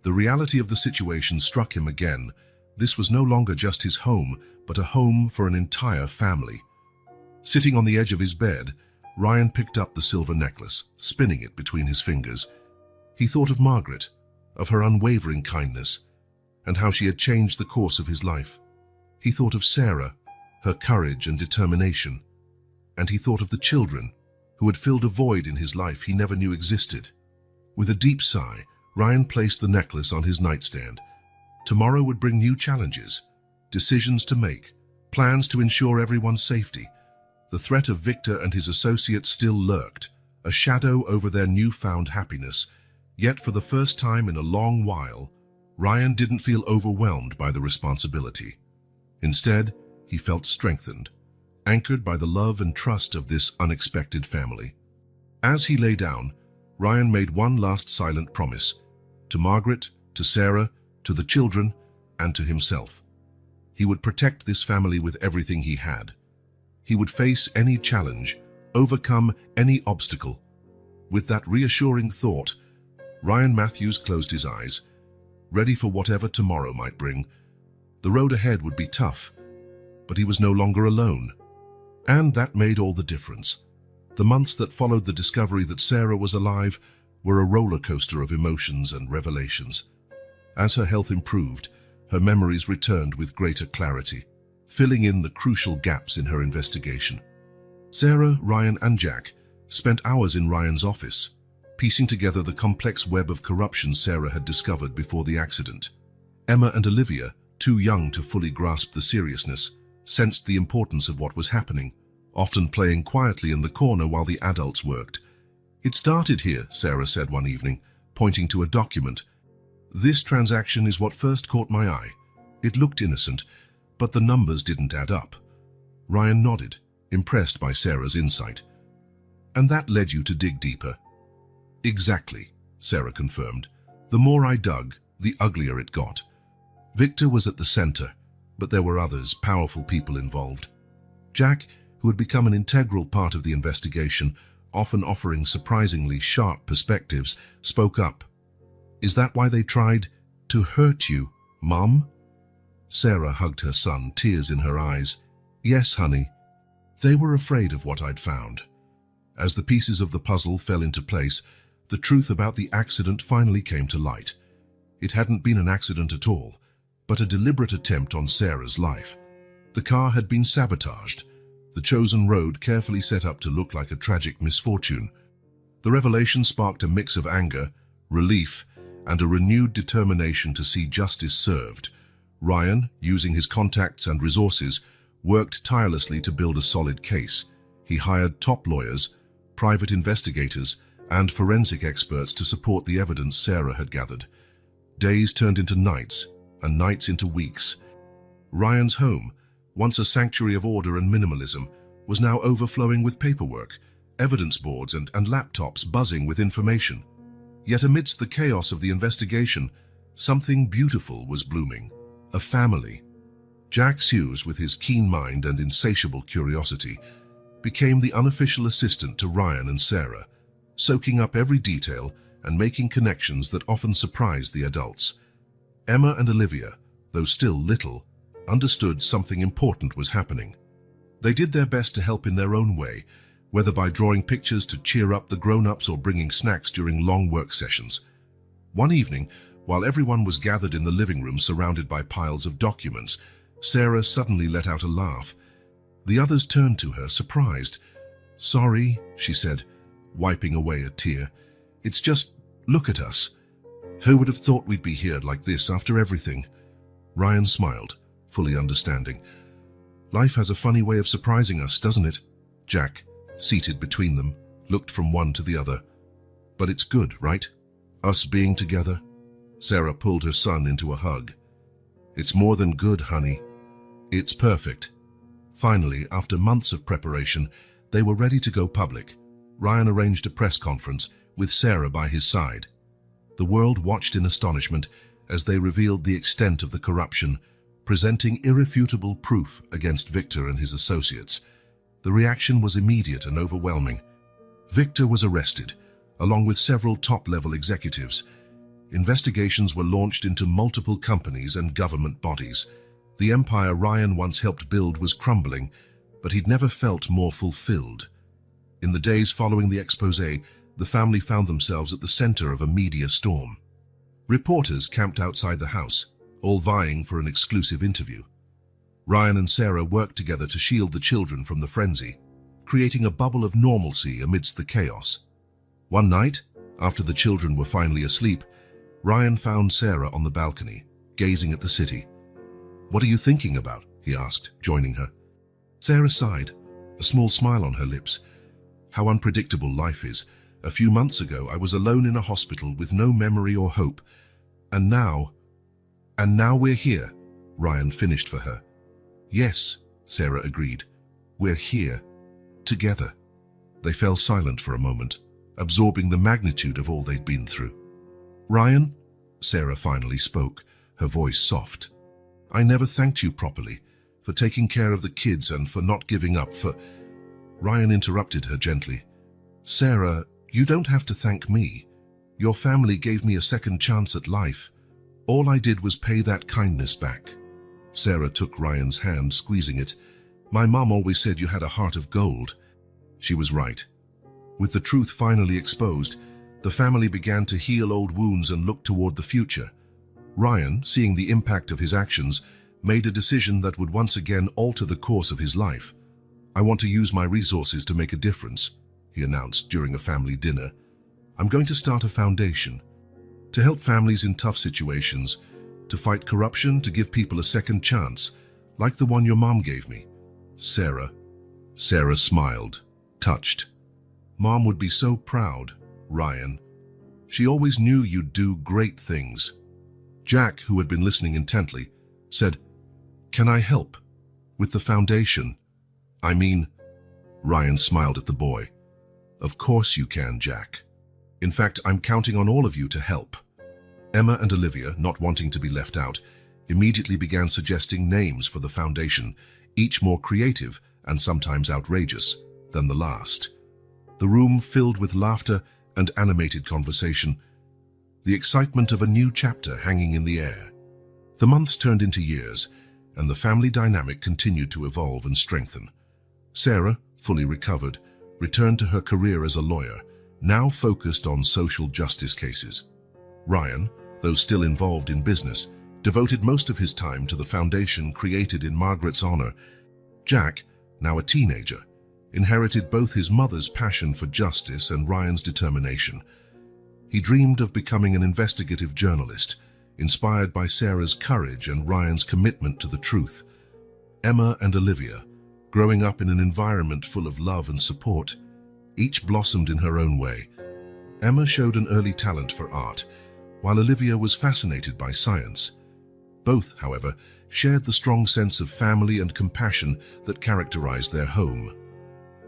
The reality of the situation struck him again. This was no longer just his home, but a home for an entire family. Sitting on the edge of his bed, Ryan picked up the silver necklace, spinning it between his fingers. He thought of Margaret, of her unwavering kindness, and how she had changed the course of his life. He thought of Sarah, her courage and determination, and he thought of the children who had filled a void in his life he never knew existed. With a deep sigh, Ryan placed the necklace on his nightstand. Tomorrow would bring new challenges, decisions to make, plans to ensure everyone's safety. The threat of Victor and his associates still lurked, a shadow over their newfound happiness. Yet for the first time in a long while, Ryan didn't feel overwhelmed by the responsibility. Instead, he felt strengthened, anchored by the love and trust of this unexpected family. As he lay down, Ryan made one last silent promise, to Margaret, to Sarah, to the children, and to himself. He would protect this family with everything he had. He would face any challenge, overcome any obstacle. With that reassuring thought, Ryan Matthews closed his eyes, ready for whatever tomorrow might bring. The road ahead would be tough, but he was no longer alone. And that made all the difference. The months that followed the discovery that Sarah was alive were a roller coaster of emotions and revelations. As her health improved, her memories returned with greater clarity, filling in the crucial gaps in her investigation. Sarah, Ryan, and Jack spent hours in Ryan's office, piecing together the complex web of corruption Sarah had discovered before the accident. Emma and Olivia, too young to fully grasp the seriousness, sensed the importance of what was happening, often playing quietly in the corner while the adults worked. "It started here," Sarah said one evening, pointing to a document. "This transaction is what first caught my eye. It looked innocent, but the numbers didn't add up." Ryan nodded, impressed by Sarah's insight. "And that led you to dig deeper?" "Exactly," Sarah confirmed. "The more I dug, the uglier it got. Victor was at the center, but there were others, powerful people involved. Jack, who had become an integral part of the investigation, often offering surprisingly sharp perspectives, spoke up. "Is that why they tried to hurt you, Mom?" Sarah hugged her son, tears in her eyes. "Yes, honey. They were afraid of what I'd found." As the pieces of the puzzle fell into place, the truth about the accident finally came to light. It hadn't been an accident at all, but a deliberate attempt on Sarah's life. The car had been sabotaged, the chosen road carefully set up to look like a tragic misfortune. The revelation sparked a mix of anger, relief, and a renewed determination to see justice served. Ryan, using his contacts and resources, worked tirelessly to build a solid case. He hired top lawyers, private investigators, and forensic experts to support the evidence Sarah had gathered. Days turned into nights, and nights into weeks. Ryan's home, once a sanctuary of order and minimalism, was now overflowing with paperwork, evidence boards and laptops buzzing with information. Yet amidst the chaos of the investigation, something beautiful was blooming. A family. Jack Hughes, with his keen mind and insatiable curiosity, became the unofficial assistant to Ryan and Sarah, soaking up every detail and making connections that often surprised the adults. Emma and Olivia, though still little, understood something important was happening. They did their best to help in their own way, whether by drawing pictures to cheer up the grown-ups or bringing snacks during long work sessions. One evening, while everyone was gathered in the living room surrounded by piles of documents, Sarah suddenly let out a laugh. The others turned to her, surprised. "Sorry," she said, wiping away a tear. "It's just, look at us. Who would have thought we'd be here like this after everything?" Ryan smiled, fully understanding. "Life has a funny way of surprising us, doesn't it?" Jack, seated between them, looked from one to the other. "But it's good, right? Us being together?" Sarah pulled her son into a hug. "It's more than good, honey. It's perfect." Finally, after months of preparation, they were ready to go public. Ryan arranged a press conference with Sarah by his side. The world watched in astonishment as they revealed the extent of the corruption, presenting irrefutable proof against Victor and his associates. The reaction was immediate and overwhelming. Victor was arrested, along with several top-level executives. Investigations were launched into multiple companies and government bodies. The empire Ryan once helped build was crumbling, but he'd never felt more fulfilled. In the days following the expose, the family found themselves at the center of a media storm. Reporters camped outside the house, all vying for an exclusive interview. Ryan and Sarah worked together to shield the children from the frenzy, creating a bubble of normalcy amidst the chaos. One night, after the children were finally asleep, Ryan found Sarah on the balcony, gazing at the city. "What are you thinking about?" he asked, joining her. Sarah sighed, a small smile on her lips. "How unpredictable life is. A few months ago, I was alone in a hospital with no memory or hope. And now we're here," Ryan finished for her. "Yes," Sarah agreed. "We're here. Together." They fell silent for a moment, absorbing the magnitude of all they'd been through. "Ryan," Sarah finally spoke, her voice soft. "I never thanked you properly, for taking care of the kids and for not giving up, for—" Ryan interrupted her gently. "Sarah, you don't have to thank me. Your family gave me a second chance at life. All I did was pay that kindness back." Sarah took Ryan's hand, squeezing it. "My mom always said you had a heart of gold." She was right. With the truth finally exposed, the family began to heal old wounds and look toward the future. Ryan, seeing the impact of his actions, made a decision that would once again alter the course of his life. "I want to use my resources to make a difference," he announced during a family dinner. "I'm going to start a foundation to help families in tough situations, to fight corruption, to give people a second chance, like the one your mom gave me." Sarah smiled, touched. "Mom would be so proud, Ryan. She always knew you'd do great things." Jack, who had been listening intently, said, "Can I help? With the foundation? I mean—" Ryan smiled at the boy. "Of course you can, Jack. In fact, I'm counting on all of you to help." Emma and Olivia, not wanting to be left out, immediately began suggesting names for the foundation, each more creative and sometimes outrageous than the last. The room filled with laughter and animated conversation, the excitement of a new chapter hanging in the air. The months turned into years, and the family dynamic continued to evolve and strengthen. Sarah, fully recovered, returned to her career as a lawyer, now focused on social justice cases. Ryan, though still involved in business, devoted most of his time to the foundation created in Margaret's honor. Jack, now a teenager, inherited both his mother's passion for justice and Ryan's determination. He dreamed of becoming an investigative journalist, inspired by Sarah's courage and Ryan's commitment to the truth. Emma and Olivia, growing up in an environment full of love and support, each blossomed in her own way. Emma showed an early talent for art, while Olivia was fascinated by science. Both, however, shared the strong sense of family and compassion that characterized their home.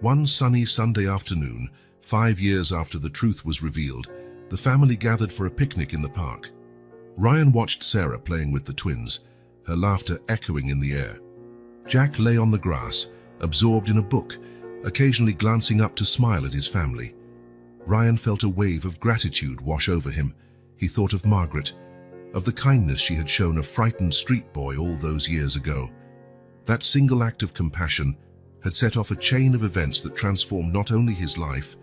One sunny Sunday afternoon, 5 years after the truth was revealed, the family gathered for a picnic in the park. Ryan watched Sarah playing with the twins, her laughter echoing in the air. Jack lay on the grass, absorbed in a book, occasionally glancing up to smile at his family. Ryan felt a wave of gratitude wash over him. He thought of Margaret, of the kindness she had shown a frightened street boy all those years ago. That single act of compassion had set off a chain of events that transformed not only his life,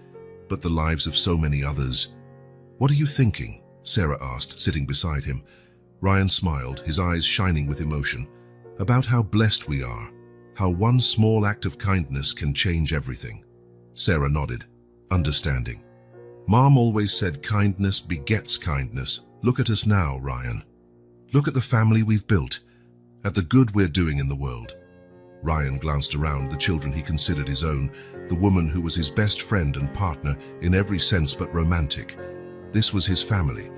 but the lives of so many others. "What are you thinking?" Sarah asked, sitting beside him. Ryan smiled, his eyes shining with emotion. "About how blessed we are, how one small act of kindness can change everything." Sarah nodded, understanding. "Mom always said kindness begets kindness. Look at us now, Ryan. Look at the family we've built, at the good we're doing in the world." Ryan glanced around the children he considered his own, the woman who was his best friend and partner in every sense but romantic. This was his family,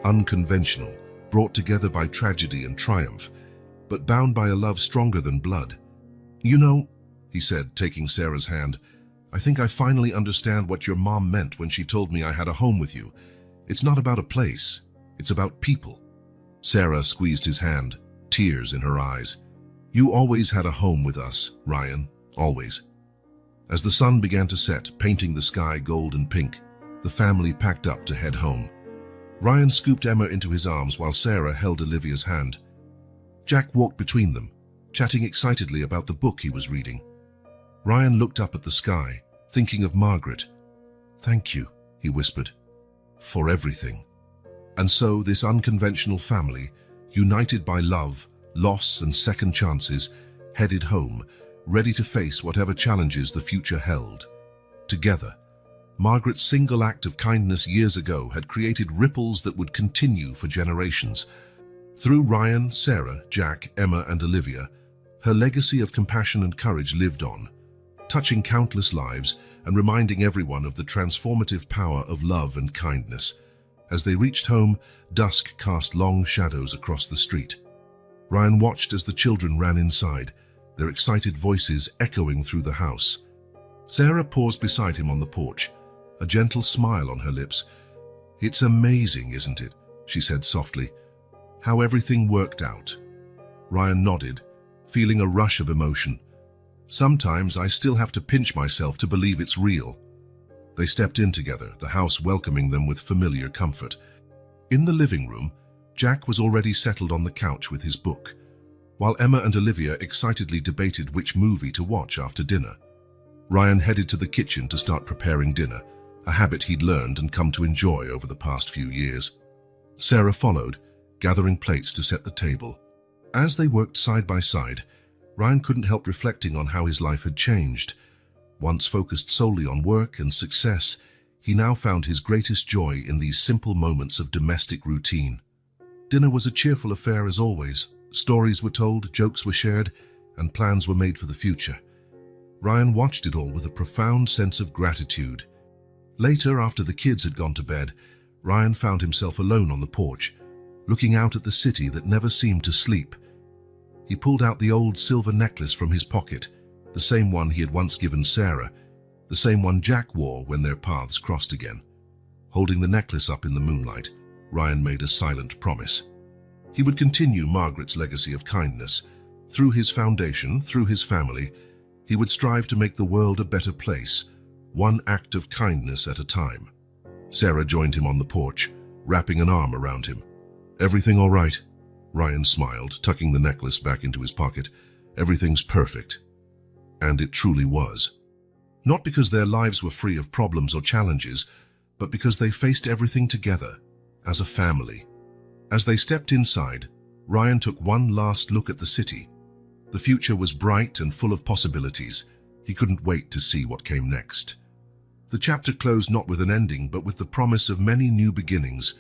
unconventional, brought together by tragedy and triumph, but bound by a love stronger than blood. "You know," he said, taking Sarah's hand, "I think I finally understand what your mom meant when she told me I had a home with you. It's not about a place, it's about people." Sarah squeezed his hand, tears in her eyes. "You always had a home with us, Ryan, always." As the sun began to set, painting the sky gold and pink, The family packed up to head home. Ryan scooped Emma into his arms while Sarah held Olivia's hand. Jack walked between them, chatting excitedly about the book he was reading. Ryan looked up at the sky, thinking of Margaret. "Thank you," he whispered, "for everything." And so this unconventional family, united by love, loss, and second chances, headed home, ready to face whatever challenges the future held. Together, Margaret's single act of kindness years ago had created ripples that would continue for generations. Through Ryan, Sarah, Jack, Emma, and Olivia, her legacy of compassion and courage lived on, touching countless lives and reminding everyone of the transformative power of love and kindness. As they reached home, dusk cast long shadows across the street. Ryan watched as the children ran inside, their excited voices echoing through the house. Sarah paused beside him on the porch, a gentle smile on her lips. "It's amazing, isn't it?" she said softly. "How everything worked out." Ryan nodded, feeling a rush of emotion. "Sometimes I still have to pinch myself to believe it's real." They stepped in together, the house welcoming them with familiar comfort. In the living room, Jack was already settled on the couch with his book, while Emma and Olivia excitedly debated which movie to watch after dinner. Ryan headed to the kitchen to start preparing dinner, a habit he'd learned and come to enjoy over the past few years. Sarah followed, gathering plates to set the table. As they worked side by side, Ryan couldn't help reflecting on how his life had changed. Once focused solely on work and success, he now found his greatest joy in these simple moments of domestic routine. Dinner was a cheerful affair as always. Stories were told, jokes were shared, and plans were made for the future. Ryan watched it all with a profound sense of gratitude. Later, after the kids had gone to bed, Ryan found himself alone on the porch, looking out at the city that never seemed to sleep. He pulled out the old silver necklace from his pocket, the same one he had once given Sarah, the same one Jack wore when their paths crossed again. Holding the necklace up in the moonlight, Ryan made a silent promise. He would continue Margaret's legacy of kindness. Through his foundation, through his family, he would strive to make the world a better place, one act of kindness at a time. Sarah joined him on the porch, wrapping an arm around him. "Everything all right?" Ryan smiled, tucking the necklace back into his pocket. "Everything's perfect." And it truly was. Not because their lives were free of problems or challenges, but because they faced everything together, as a family. As they stepped inside, Ryan took one last look at the city. The future was bright and full of possibilities. He couldn't wait to see what came next. The chapter closed not with an ending, but with the promise of many new beginnings.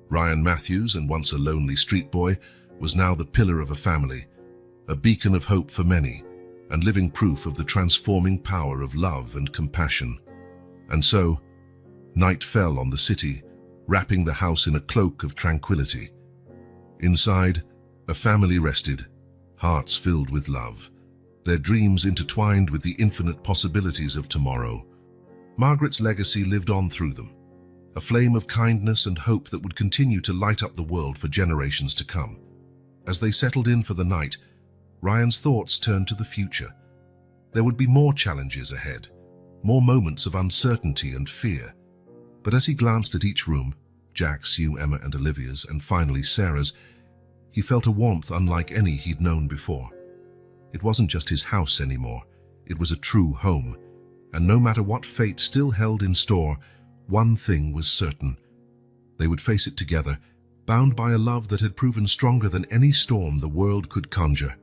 Ryan Matthews, and once a lonely street boy, was now the pillar of a family, a beacon of hope for many, and living proof of the transforming power of love and compassion. And so, night fell on the city, wrapping the house in a cloak of tranquility. Inside, a family rested, hearts filled with love, their dreams intertwined with the infinite possibilities of tomorrow. Margaret's legacy lived on through them, a flame of kindness and hope that would continue to light up the world for generations to come. As they settled in for the night, Ryan's thoughts turned to the future. There would be more challenges ahead, more moments of uncertainty and fear. But as he glanced at each room, Jack's, you, Emma, and Olivia's, and finally Sarah's, he felt a warmth unlike any he'd known before. It wasn't just his house anymore, it was a true home. And no matter what fate still held in store, one thing was certain. They would face it together, bound by a love that had proven stronger than any storm the world could conjure.